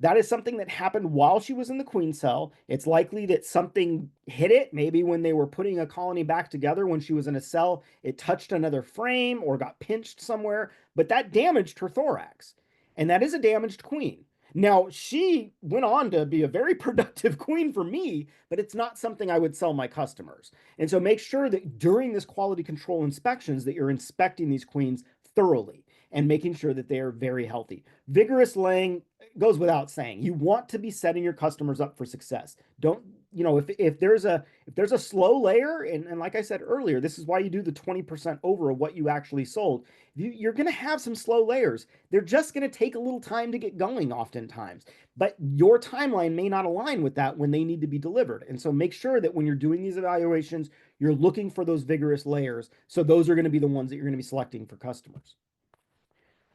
That is something that happened while she was in the queen cell. It's likely that something hit it, maybe when they were putting a colony back together when she was in a cell, it touched another frame or got pinched somewhere, but that damaged her thorax. And that is a damaged queen. Now, she went on to be a very productive queen for me, but it's not something I would sell my customers. And so make sure that during this quality control inspections that you're inspecting these queens thoroughly and making sure that they are very healthy. Vigorous laying goes without saying. You want to be setting your customers up for success. Don't, if there's a slow layer, and like I said earlier, this is why you do the 20% over of what you actually sold. You're going to have some slow layers. They're just going to take a little time to get going oftentimes, but your timeline may not align with that when they need to be delivered. And so make sure that when you're doing these evaluations, you're looking for those vigorous layers. So those are going to be the ones that you're going to be selecting for customers.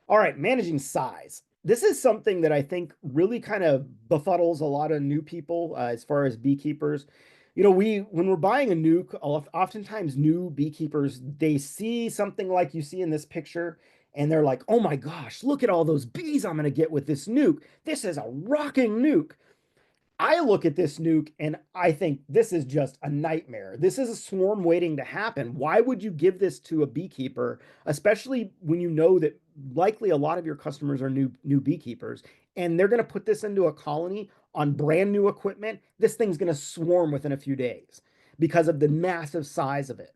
All right, managing size. This is something that I think really kind of befuddles a lot of new people as far as beekeepers. When we're buying a nuke, oftentimes new beekeepers, they see something like you see in this picture, and they're like, oh my gosh, look at all those bees I'm going to get with this nuke. This is a rocking nuke. I look at this nuke and I think this is just a nightmare. This is a swarm waiting to happen. Why would you give this to a beekeeper, especially when you know that likely a lot of your customers are new beekeepers, and they're going to put this into a colony on brand new equipment? This thing's going to swarm within a few days because of the massive size of it.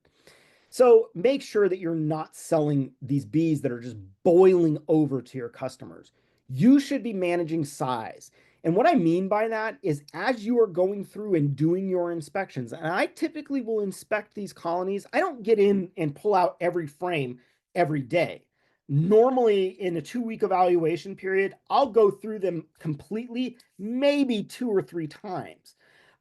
So make sure that you're not selling these bees that are just boiling over to your customers. You should be managing size. And what I mean by that is as you are going through and doing your inspections, and I typically will inspect these colonies, I don't get in and pull out every frame every day. Normally, in a 2 week evaluation period, I'll go through them completely, maybe 2 or 3 times.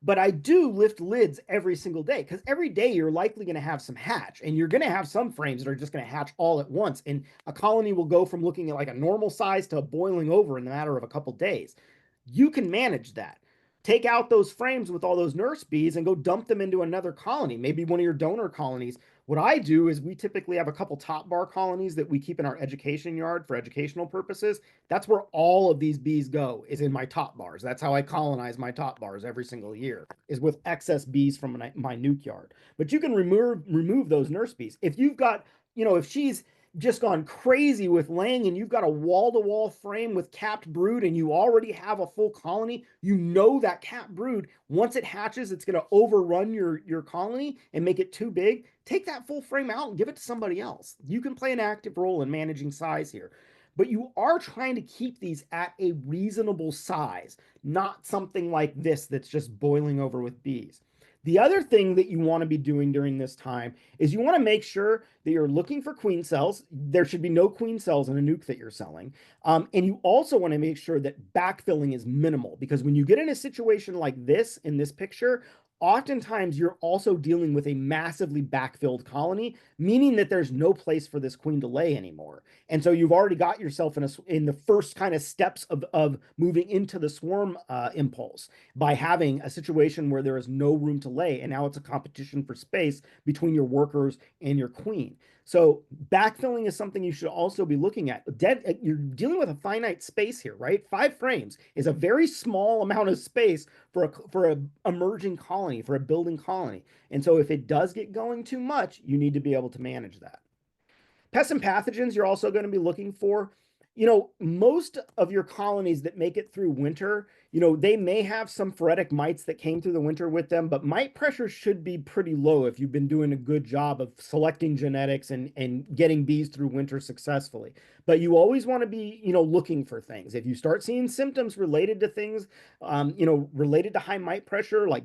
But I do lift lids every single day because every day you're likely going to have some hatch, and you're going to have some frames that are just going to hatch all at once. And a colony will go from looking at like a normal size to boiling over in the matter of a couple days. You can manage that. Take out those frames with all those nurse bees and go dump them into another colony, maybe one of your donor colonies. What I do is we typically have a couple top bar colonies that we keep in our education yard for educational purposes. That's where all of these bees go, is in my top bars. That's how I colonize my top bars every single year, is with excess bees from my nuke yard. But you can remove those nurse bees. If you've got, if she's just gone crazy with laying and you've got a wall-to-wall frame with capped brood and you already have a full colony, that capped brood, once it hatches, it's going to overrun your colony and make it too big. Take that full frame out and give it to somebody else. You can play an active role in managing size here. But you are trying to keep these at a reasonable size, not something like this that's just boiling over with bees. The other thing that you want to be doing during this time is you want to make sure that you're looking for queen cells. There should be no queen cells in a nuke that you're selling. And you also want to make sure that backfilling is minimal, because when you get in a situation like this in this picture, oftentimes you're also dealing with a massively backfilled colony, meaning that there's no place for this queen to lay anymore. And so you've already got yourself in the first kind of steps of moving into the swarm impulse by having a situation where there is no room to lay. And now it's a competition for space between your workers and your queen. So backfilling is something you should also be looking at. You're dealing with a finite space here, right? 5 frames is a very small amount of space for a emerging colony, for a building colony. And so if it does get going too much, you need to be able to manage that. Pests and pathogens you're also going to be looking for. Most of your colonies that make it through winter, they may have some phoretic mites that came through the winter with them, but mite pressure should be pretty low if you've been doing a good job of selecting genetics and getting bees through winter successfully. But you always want to be, looking for things. If you start seeing symptoms related to things, related to high mite pressure, like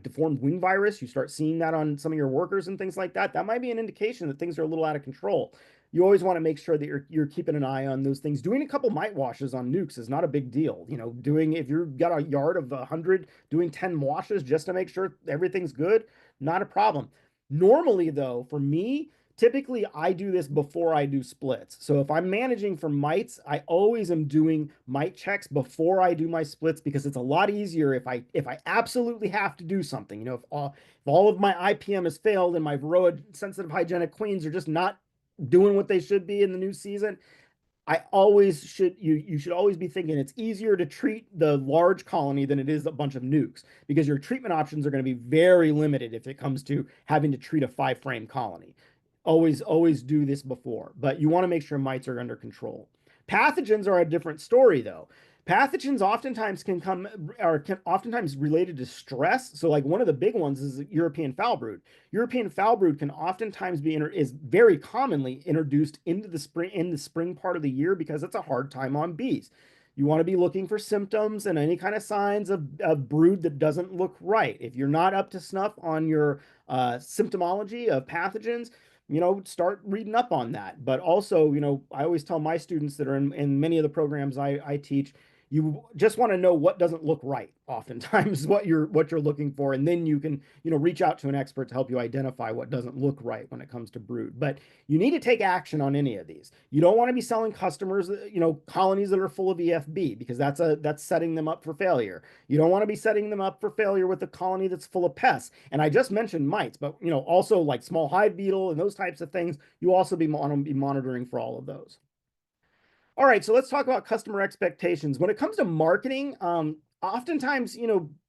deformed wing virus, you start seeing that on some of your workers and things like that, that might be an indication that things are a little out of control. You always want to make sure that you're keeping an eye on those things. Doing a couple mite washes on nukes is not a big deal. If you've got a yard of 100, doing 10 washes just to make sure everything's good, not a problem. Normally, though, for me, typically I do this before I do splits. So if I'm managing for mites, I always am doing mite checks before I do my splits, because it's a lot easier if I absolutely have to do something. If all of my IPM has failed and my Varroa sensitive hygienic queens are just not doing what they should be in the new season, you should always be thinking it's easier to treat the large colony than it is a bunch of nukes, because your treatment options are going to be very limited if it comes to having to treat a 5 frame colony. Always do this before, but you want to make sure mites are under control. Pathogens are a different story, though. Pathogens oftentimes can oftentimes related to stress. So like one of the big ones is European foul brood. European foul brood can oftentimes is very commonly introduced into the spring part of the year, because it's a hard time on bees. You want to be looking for symptoms and any kind of signs of brood that doesn't look right. If you're not up to snuff on your symptomology of pathogens, start reading up on that. But also, I always tell my students that are in many of the programs I teach, you just want to know what doesn't look right, oftentimes what you're looking for, and then you can reach out to an expert to help you identify what doesn't look right when it comes to brood. But you need to take action on any of these. You don't want to be selling customers colonies that are full of EFB, because that's setting them up for failure. You don't want to be setting them up for failure with a colony that's full of pests. And I just mentioned mites, but also like small hive beetle and those types of things, you also want to be monitoring for all of those. All right, so let's talk about customer expectations. When it comes to marketing, oftentimes,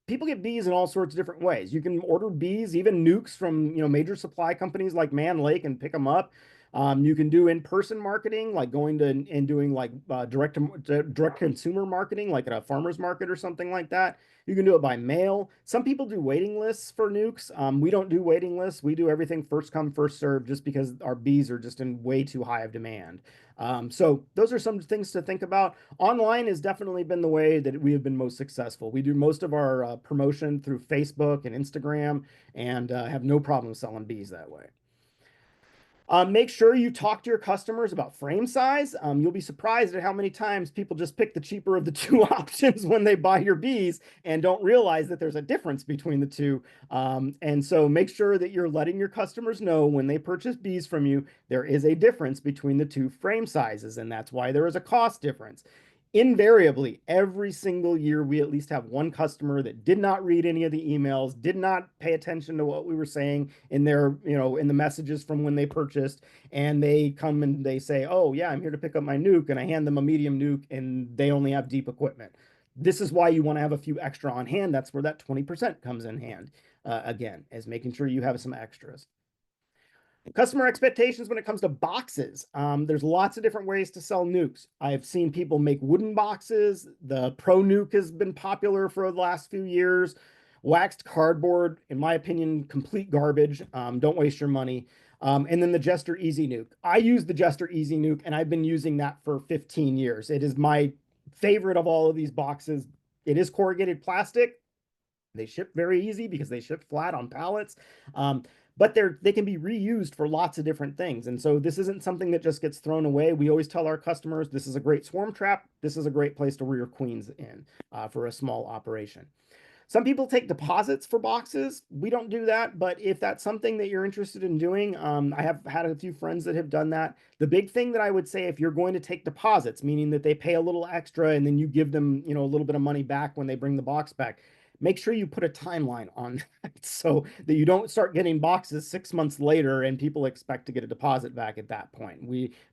people get bees in all sorts of different ways. You can order bees, even nukes, from major supply companies like Man Lake, and pick them up. You can do in-person marketing, like going to and doing like direct consumer marketing, like at a farmer's market or something like that. You can do it by mail. Some people do waiting lists for nukes. We don't do waiting lists. We do everything first come, first serve, just because our bees are just in way too high of demand. So those are some things to think about. Online has definitely been the way that we have been most successful. We do most of our promotion through Facebook and Instagram, and have no problem selling bees that way. Make sure you talk to your customers about frame size. You'll be surprised at how many times people just pick the cheaper of the two options when they buy your bees and don't realize that there's a difference between the two. And so make sure that you're letting your customers know when they purchase bees from you, there is a difference between the two frame sizes, and that's why there is a cost difference. Invariably, every single year, we at least have one customer that did not read any of the emails, did not pay attention to what we were saying in their, in the messages from when they purchased, and they come and they say, "Oh yeah, I'm here to pick up my nuke," and I hand them a medium nuke, and they only have deep equipment. This is why you want to have a few extra on hand. That's where that 20% comes in hand. Again, is making sure you have some extras. Customer expectations when it comes to boxes. There's lots of different ways to sell nukes. I've seen people make wooden boxes. The Pro Nuke has been popular for the last few years. Waxed cardboard, in my opinion, complete garbage. Don't waste your money. And then the Jester Easy Nuke. I use the Jester Easy Nuke, and I've been using that for 15 years. It is my favorite of all of these boxes. It is corrugated plastic. They ship very easy because they ship flat on pallets. But they can be reused for lots of different things. And so this isn't something that just gets thrown away. We always tell our customers this is a great swarm trap. This is a great place to rear queens in for a small operation. Some people take deposits for boxes. We don't do that, but if that's something that you're interested in doing, I have had a few friends that have done that. The big thing that I would say, if you're going to take deposits, meaning that they pay a little extra and then you give them, a little bit of money back when they bring the box back, make sure you put a timeline on that so that you don't start getting boxes 6 months later and people expect to get a deposit back at that point.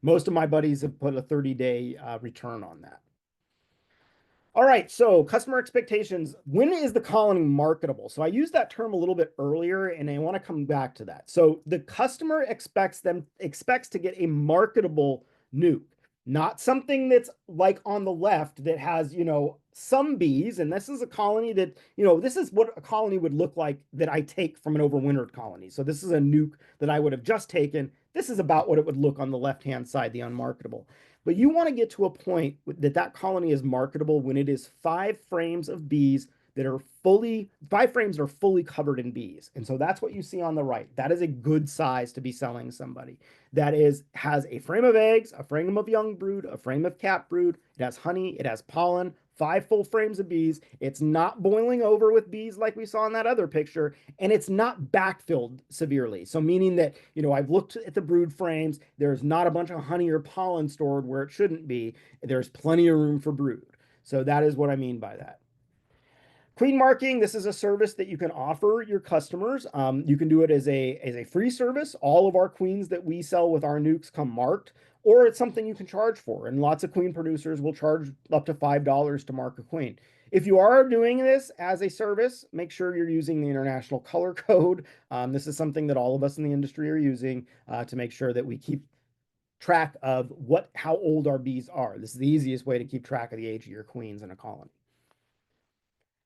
Most of my buddies have put a 30-day return on that. All right, so customer expectations. When is the colony marketable? So I used that term a little bit earlier, and I want to come back to that. So the customer expects to get a marketable nuke, not something that's like on the left that has, some bees. And this is a colony that, this is what a colony would look like that I take from an overwintered colony. So this is a nuke that I would have just taken. This is about what it would look on the left-hand side, the unmarketable. But you want to get to a point that colony is marketable when it is 5 frames of bees that are 5 frames are fully covered in bees. And so that's what you see on the right. That is a good size to be selling somebody. That has a frame of eggs, a frame of young brood, a frame of cap brood. It has honey, it has pollen, 5 full frames of bees. It's not boiling over with bees like we saw in that other picture, and it's not backfilled severely. So meaning that, I've looked at the brood frames, there's not a bunch of honey or pollen stored where it shouldn't be. There's plenty of room for brood. So that is what I mean by that. Queen marking, this is a service that you can offer your customers. You can do it as a free service. All of our queens that we sell with our nukes come marked, or it's something you can charge for. And lots of queen producers will charge up to $5 to mark a queen. If you are doing this as a service, make sure you're using the international color code. This is something that all of us in the industry are using to make sure that we keep track of how old our bees are. This is the easiest way to keep track of the age of your queens in a colony.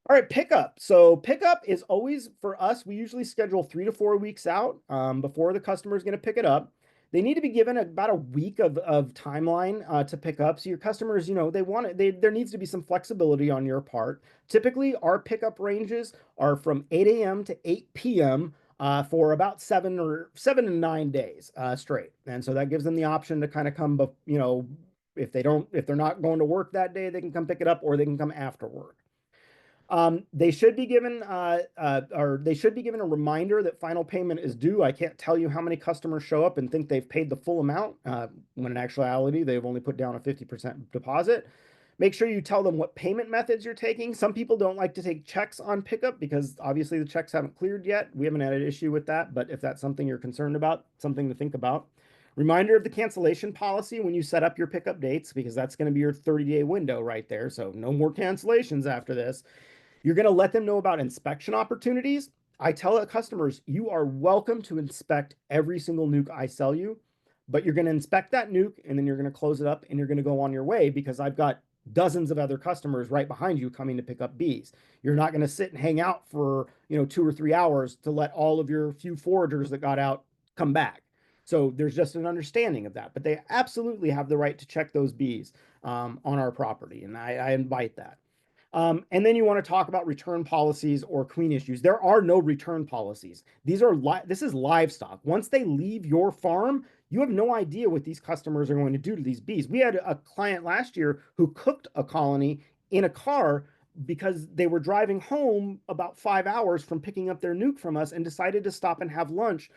All right, pickup. So pickup is always, for us, we usually schedule 3 to 4 weeks out before the customer is going to pick it up. They need to be given about a week of timeline to pick up. So your customers, there needs to be some flexibility on your part. Typically, our pickup ranges are from 8 a.m. to 8 p.m. For about 7 to 9 days straight. And so that gives them the option to kind of come, if they're not going to work that day, they can come pick it up, or they can come after work. They should be given a reminder that final payment is due. I can't tell you how many customers show up and think they've paid the full amount, when in actuality, they've only put down a 50% deposit. Make sure you tell them what payment methods you're taking. Some people don't like to take checks on pickup because obviously the checks haven't cleared yet. We haven't had an issue with that, but if that's something you're concerned about, something to think about. Reminder of the cancellation policy when you set up your pickup dates, because that's going to be your 30-day window right there. So no more cancellations after this. You're going to let them know about inspection opportunities. I tell customers, you are welcome to inspect every single nuke I sell you, but you're going to inspect that nuke and then you're going to close it up and you're going to go on your way because I've got dozens of other customers right behind you coming to pick up bees. You're not going to sit and hang out for, 2 or 3 hours to let all of your few foragers that got out come back. So there's just an understanding of that, but they absolutely have the right to check those bees on our property, and I invite that. And then you want to talk about return policies or queen issues. There are no return policies. This is livestock. Once they leave your farm, you have no idea what these customers are going to do to these bees. We had a client last year who cooked a colony in a car because they were driving home about 5 hours from picking up their nuke from us and decided to stop and have lunch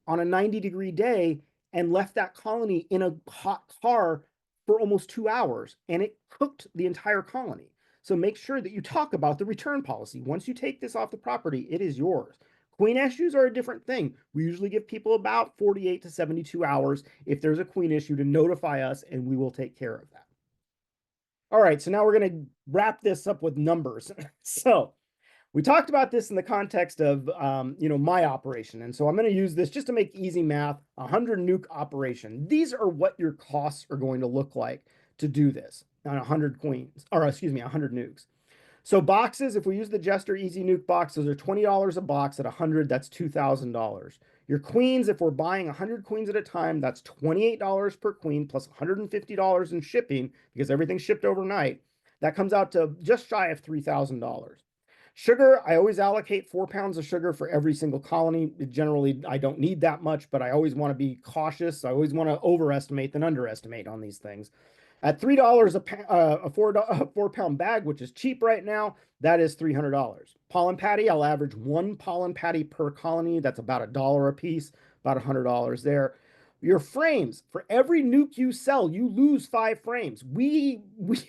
on a 90-degree day and left that colony in a hot car for almost 2 hours, and it cooked the entire colony. So make sure that you talk about the return policy. Once you take this off the property, it is yours. Queen issues are a different thing. We usually give people about 48 to 72 hours if there's a queen issue to notify us, and we will take care of that. All right, so now we're going to wrap this up with numbers. So we talked about this in the context of, my operation. And so I'm going to use this just to make easy math, 100 nuke operation. These are what your costs are going to look like to do this on 100 queens, or excuse me, 100 nukes. So boxes, if we use the Jester Easy Nuke box, those are $20 a box. At 100, that's $2,000. Your queens, if we're buying 100 queens at a time, that's $28 per queen plus $150 in shipping because everything's shipped overnight. That comes out to just shy of $3,000. Sugar, I always allocate 4 pounds of sugar for every single colony. Generally, I don't need that much, but I always want to be cautious. I always want to overestimate than underestimate on these things. At $3 a 4 pound bag, which is cheap right now, that is $300. Pollen patty, I'll average 1 pollen patty per colony. That's about $1 a piece, about $100 there. Your frames, for every nuke you sell, you lose 5 frames. We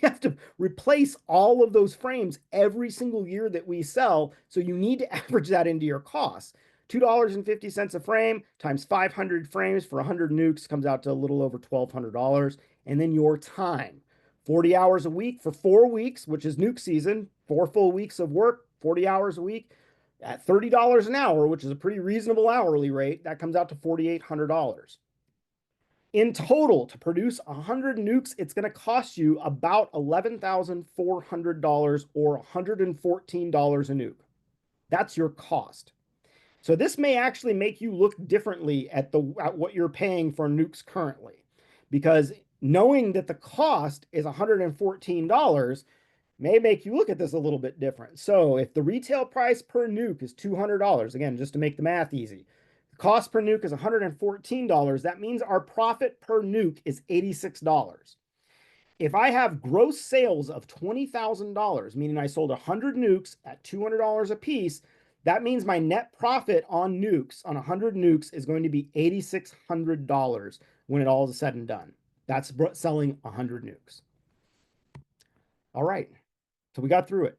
have to replace all of those frames every single year that we sell, so you need to average that into your costs. $2.50 a frame times 500 frames for 100 nukes comes out to a little over $1,200. And then your time, 40 hours a week for 4 weeks, which is nuke season, 4 full weeks of work, 40 hours a week at $30 an hour, which is a pretty reasonable hourly rate. That comes out to $4,800. In total, to produce 100 nukes, it's going to cost you about $11,400 or $114 a nuke. That's your cost. So this may actually make you look differently at what you're paying for nukes currently, because knowing that the cost is $114 may make you look at this a little bit different. So if the retail price per nuke is $200, again, just to make the math easy, the cost per nuke is $114. That means our profit per nuke is $86. If I have gross sales of $20,000, meaning I sold 100 nukes at $200 a piece, that means my net profit on nukes, on 100 nukes, is going to be $8,600 when it all is said and done. That's selling 100 nukes. All right, so we got through it.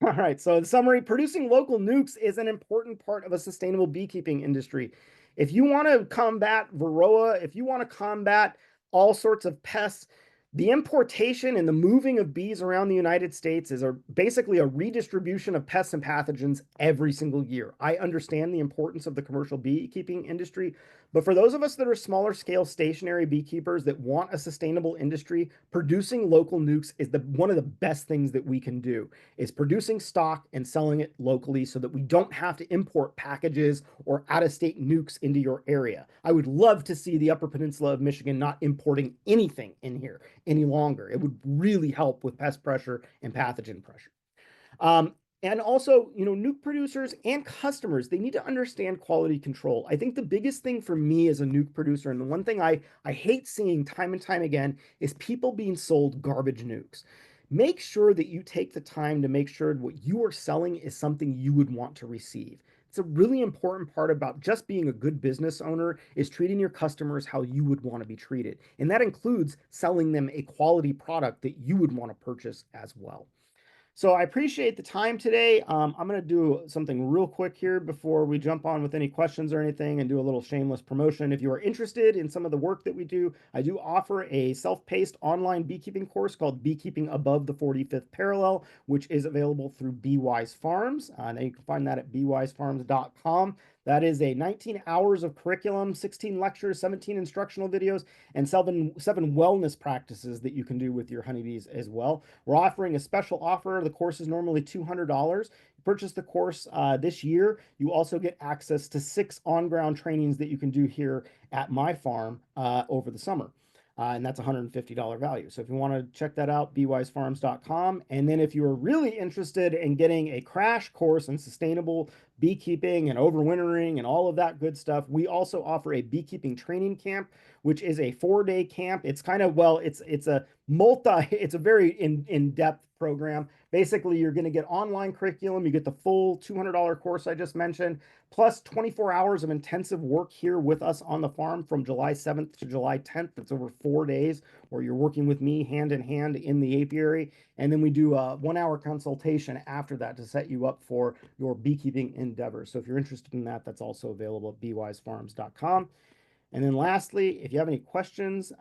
All right, so in summary, producing local nukes is an important part of a sustainable beekeeping industry. If you want to combat varroa, if you want to combat all sorts of pests, the importation and the moving of bees around the United States is basically a redistribution of pests and pathogens every single year. I understand the importance of the commercial beekeeping industry, but for those of us that are smaller scale stationary beekeepers that want a sustainable industry, producing local nukes is one of the best things that we can do, is producing stock and selling it locally so that we don't have to import packages or out-of-state nukes into your area. I would love to see the Upper Peninsula of Michigan not importing anything in here any longer. It would really help with pest pressure and pathogen pressure. And also, nuke producers and customers, they need to understand quality control. I think the biggest thing for me as a nuke producer, and the one thing I hate seeing time and time again, is people being sold garbage nukes. Make sure that you take the time to make sure what you are selling is something you would want to receive. It's a really important part about just being a good business owner is treating your customers how you would want to be treated. And that includes selling them a quality product that you would want to purchase as well. So I appreciate the time today. I'm going to do something real quick here before we jump on with any questions or anything and do a little shameless promotion. If you are interested in some of the work that we do, I do offer a self-paced online beekeeping course called Beekeeping Above the 45th Parallel, which is available through Bee Wise Farms. And you can find that at beewisefarms.com. That is a 19 hours of curriculum, 16 lectures, 17 instructional videos, and seven wellness practices that you can do with your honeybees as well. We're offering a special offer. The course is normally $200. You purchase the course this year. You also get access to 6 on-ground trainings that you can do here at my farm over the summer. And that's $150 value. So if you want to check that out, beewisefarms.com. And then if you are really interested in getting a crash course in sustainable beekeeping and overwintering and all of that good stuff, we also offer a beekeeping training camp, which is a 4-day camp. It's kind of, well, it's a it's a very in-depth program. Basically, you're going to get online curriculum. You get the full $200 course I just mentioned, plus 24 hours of intensive work here with us on the farm from July 7th to July 10th. That's over 4 days where you're working with me hand in hand in the apiary. And then we do a 1-hour consultation after that to set you up for your beekeeping endeavors. So if you're interested in that, that's also available at beewisefarms.com. And then lastly, if you have any questions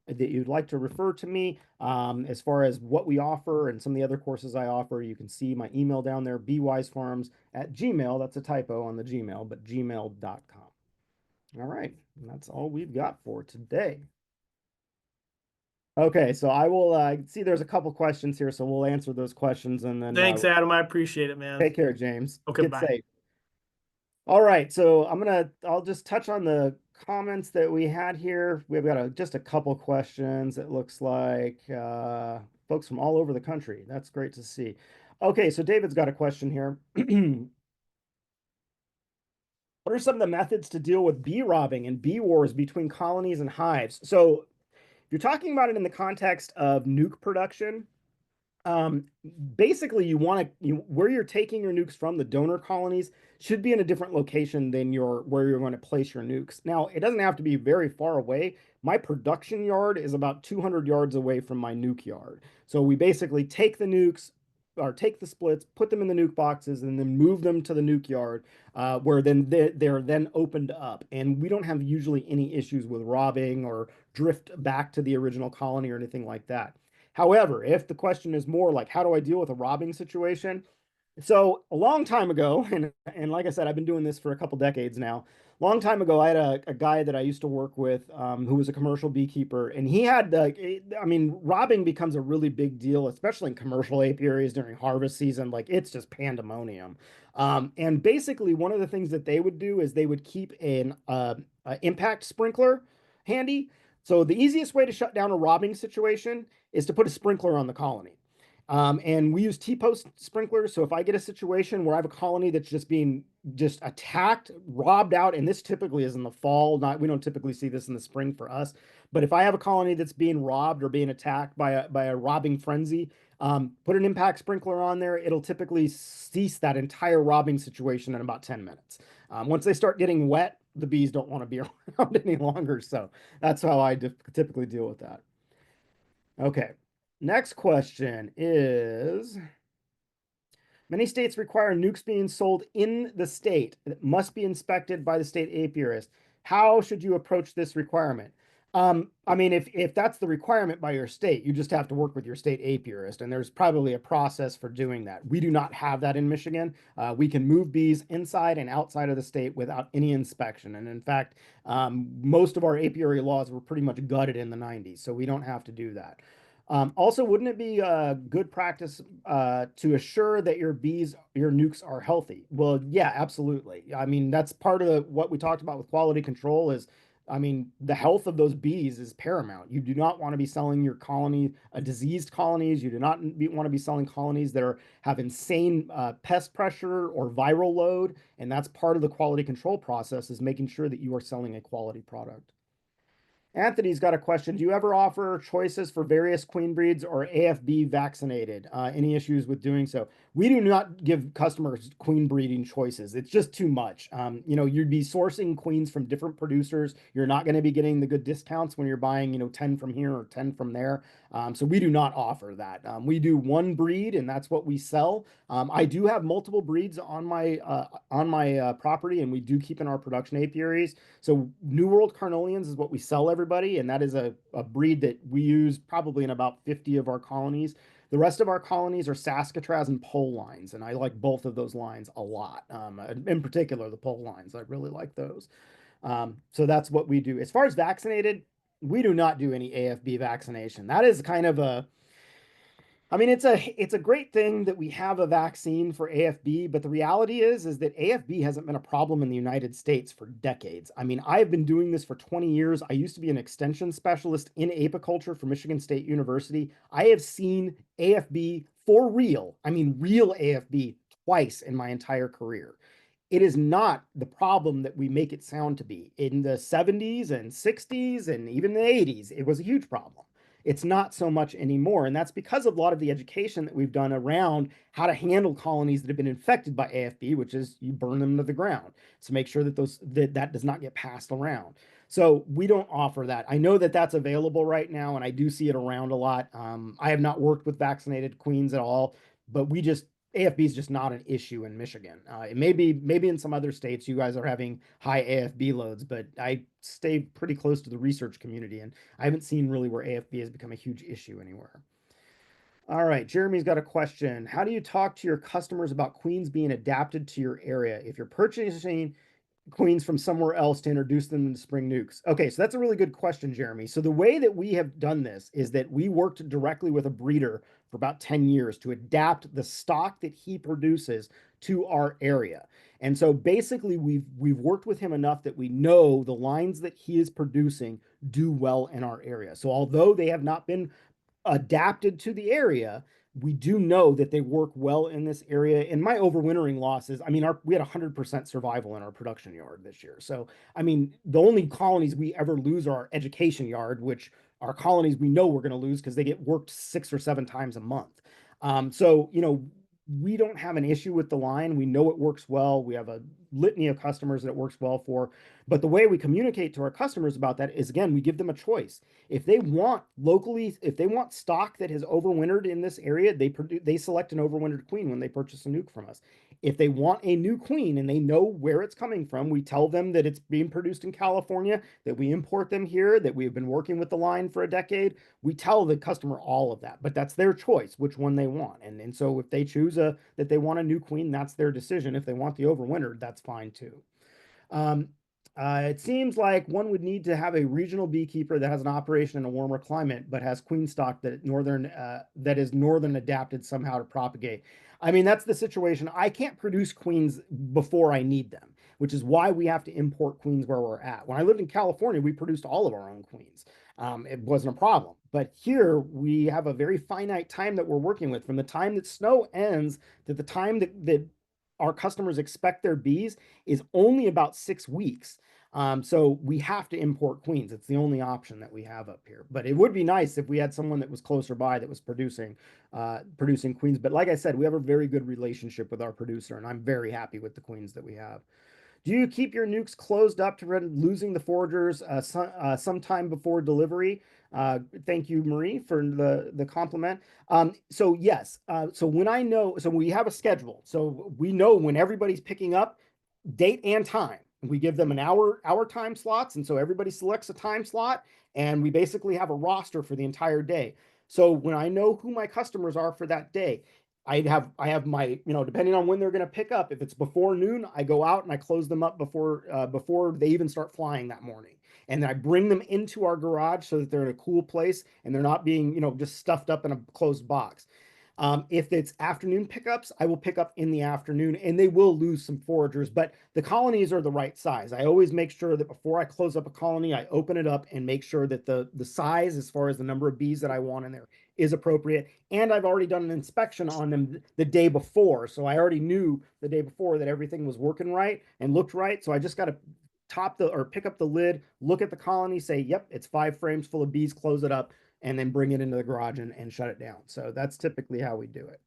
that you'd like to refer to me as far as what we offer and some of the other courses I offer, you can see my email down there, beewisefarms@gmail. That's a typo on the Gmail, but gmail.com. All right, and that's all we've got for today. Okay, so I will see there's a couple questions here, so we'll answer those questions and then Thanks, Adam. I appreciate it, man. take care, James. Okay, Get bye. safe. All right, so I'll just touch on the comments that we had here. We've got just a couple questions. It looks like folks from all over the country. That's great to see. Okay, so David's got a question here. What are some of the methods to deal with bee robbing and bee wars between colonies and hives? So if you're talking about it in the context of nuke production, um, basically you want to where you're taking your nukes from, the donor colonies, should be in a different location than your where you're going to place your nukes. Now, it doesn't have to be very far away. My production yard is about 200 yards away from my nuke yard. So we basically take the nukes or take the splits, put them in the nuke boxes, and then move them to the nuke yard, where then they're then opened up. And we don't have usually any issues with robbing or drift back to the original colony or anything like that. However, if the question is more like, how do I deal with a robbing situation? So a long time ago, and like I said, I've been doing this for a couple decades now. Long time ago, I had a guy that I used to work with who was a commercial beekeeper, and he had I mean, robbing becomes a really big deal, especially in commercial apiaries during harvest season. Like it's just pandemonium. And basically, one of the things that they would do is they would keep an impact sprinkler handy. So the easiest way to shut down a robbing situation is to put a sprinkler on the colony. And we use T-post sprinklers. So if I get a situation where I have a colony that's just being just attacked, robbed out, and this typically is in the fall, not we don't typically see this in the spring for us. But if I have a colony that's being robbed or being attacked by a robbing frenzy, put an impact sprinkler on there. It'll typically cease that entire robbing situation in about 10 minutes. Once they start getting wet, the bees don't want to be around any longer. So that's how I typically deal with that. Okay. Next question is, many states require nukes being sold in the state that must be inspected by the state apiarist. How should you approach this requirement? I mean, if that's the requirement by your state, you just have to work with your state apiarist, and there's probably a process for doing that. We do not have that in Michigan. We can move bees inside and outside of the state without any inspection. And in fact, most of our apiary laws were pretty much gutted in the 90s, so we don't have to do that. Also, wouldn't it be a good practice to assure that your nukes are healthy? Well, yeah, absolutely. I mean, that's part of what we talked about with quality control is, I mean, the health of those bees is paramount. You do not want to be selling your colony, diseased colonies. You do not want to be selling colonies that have insane pest pressure or viral load. And that's part of the quality control process is making sure that you are selling a quality product. Anthony's got a question. Do you ever offer choices for various queen breeds or AFB vaccinated? Any issues with doing so? We do not give customers queen breeding choices. It's just too much. You'd be sourcing queens from different producers. You're not going to be getting the good discounts when you're buying, 10 from here or 10 from there. So we do not offer that. We do one breed and that's what we sell. I do have multiple breeds on my property and we do keep in our production apiaries. So New World Carnelians is what we sell everybody, and that is a breed that we use probably in about 50 of our colonies. The rest of our colonies are Saskatraz and pole lines, and I like both of those lines a lot. In particular, the pole lines, I really like those. So that's what we do. As far as vaccinated, we do not do any AFB vaccination. That is kind of a I mean, it's a great thing that we have a vaccine for AFB, but the reality is that AFB hasn't been a problem in the United States for decades. I mean, I've been doing this for 20 years. I used to be an extension specialist in apiculture for Michigan State University. I have seen AFB for real, I mean, real AFB twice in my entire career. It is not the problem that we make it sound to be. In the 70s and 60s and even the 80s, it was a huge problem. It's not so much anymore. And that's because of a lot of the education that we've done around how to handle colonies that have been infected by AFB, which is you burn them to the ground to make sure that that does not get passed around. So we don't offer that. I know that that's available right now, and I do see it around a lot. I have not worked with vaccinated queens at all, but we just AFB is just not an issue in Michigan. It may be maybe in some other states you guys are having high AFB loads, but I stay pretty close to the research community, and I haven't seen really where AFB has become a huge issue anywhere. All right, Jeremy's got a question. How do you talk to your customers about queens being adapted to your area? If you're purchasing queens from somewhere else to introduce them to spring nukes? Okay, so that's a really good question, Jeremy. So the way that we have done this is that we worked directly with a breeder for about 10 years to adapt the stock that he produces to our area. And so basically we've worked with him enough that we know the lines that he is producing do well in our area. So although they have not been adapted to the area, we do know that they work well in this area. And my overwintering losses, I mean, we had 100% survival in our production yard this year. So, I mean, the only colonies we ever lose are our education yard, which are colonies we know we're going to lose because they get worked 6 or 7 times a month. So, we don't have an issue with the line. We know it works well. We have a litany of customers that it works well for. But the way we communicate to our customers about that is, again, we give them a choice. If they want stock that has overwintered in this area, they select an overwintered queen when they purchase a nuke from us. If they want a new queen and they know where it's coming from, we tell them that it's being produced in California, that we import them here, that we've been working with the line for a decade. We tell the customer all of that, but that's their choice, which one they want. And so if they choose that they want a new queen, that's their decision. If they want the overwintered, that's fine too. Um, it seems like one would need to have a regional beekeeper that has an operation in a warmer climate, but has queen stock that is northern adapted somehow to propagate. I mean, that's the situation. I can't produce queens before I need them, which is why we have to import queens where we're at. When I lived in California, we produced all of our own queens. It wasn't a problem. But here we have a very finite time that we're working with. From the time that snow ends to the time that our customers expect their bees is only about 6 weeks. So we have to import queens. It's the only option that we have up here. But it would be nice if we had someone that was closer by that was producing queens. But like I said, we have a very good relationship with our producer, and I'm very happy with the queens that we have. Do you keep your nukes closed up to prevent losing the foragers sometime before delivery? Thank you, Marie, for the compliment. So yes, so we have a schedule, so we know when everybody's picking up, date and time. We give them an hour time slots, and so everybody selects a time slot, and we basically have a roster for the entire day. So when I know who my customers are for that day, I have my, depending on when they're going to pick up. If it's before noon, I go out and I close them up before they even start flying that morning. And then I bring them into our garage so that they're in a cool place and they're not being, just stuffed up in a closed box. If it's afternoon pickups, I will pick up in the afternoon, and they will lose some foragers, but the colonies are the right size. I always make sure that before I close up a colony, I open it up and make sure that the size, as far as the number of bees that I want in there, is appropriate. And I've already done an inspection on them the day before, so I already knew the day before that everything was working right and looked right. So I just got to pick up the lid, look at the colony, say, yep, it's 5 frames full of bees, close it up, and then bring it into the garage and shut it down. So that's typically how we do it.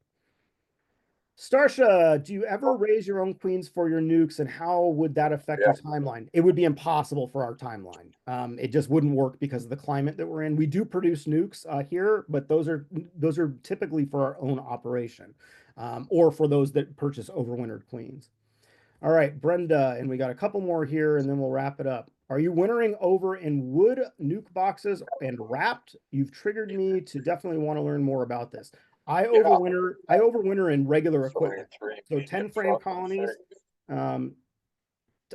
Starsha, do you ever raise your own queens for your nukes, and how would that affect your timeline? It would be impossible for our timeline. It just wouldn't work because of the climate that we're in. We do produce nukes here, but those are typically for our own operation, or for those that purchase overwintered queens. All right, Brenda, and we got a couple more here, and then we'll wrap it up. Are you wintering over in wood nuke boxes and wrapped? You've triggered me to definitely want to learn more about this. I overwinter in regular equipment. So 10 frame colonies. Um,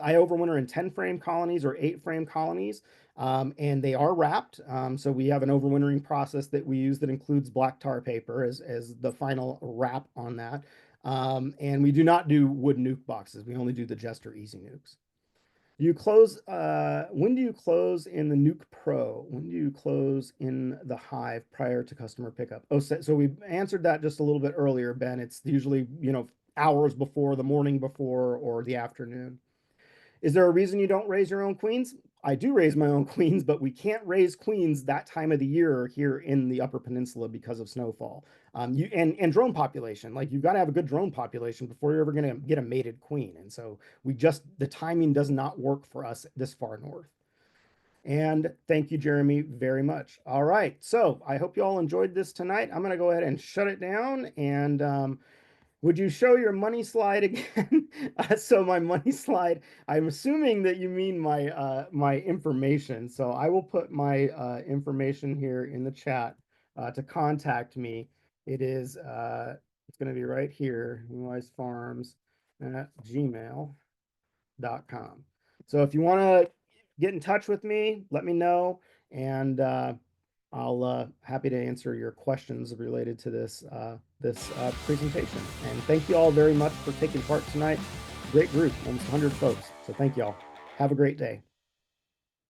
I overwinter in 10 frame colonies or 8 frame colonies, and they are wrapped. So we have an overwintering process that we use that includes black tar paper as the final wrap on that. And we do not do wood nuke boxes. We only do the Jester Easy nukes. You close, when do you close in the Nuke Pro? When do you close in the Hive prior to customer pickup? Oh, so we answered that just a little bit earlier, Ben. It's usually, hours before, the morning before, or the afternoon. Is there a reason you don't raise your own queens? I do raise my own queens, but we can't raise queens that time of the year here in the Upper Peninsula because of snowfall. And drone population, like you've got to have a good drone population before you're ever going to get a mated queen. And so the timing does not work for us this far north. And thank you, Jeremy, very much. All right. So I hope you all enjoyed this tonight. I'm going to go ahead and shut it down. And would you show your money slide again? So my money slide, I'm assuming that you mean my information. So I will put my information here in the chat to contact me. It's going to be right here, beewisefarms@gmail.com. So if you want to get in touch with me, let me know, and I'll happy to answer your questions related to this presentation. And thank you all very much for taking part tonight. Great group, almost 100 folks. So thank you all. Have a great day.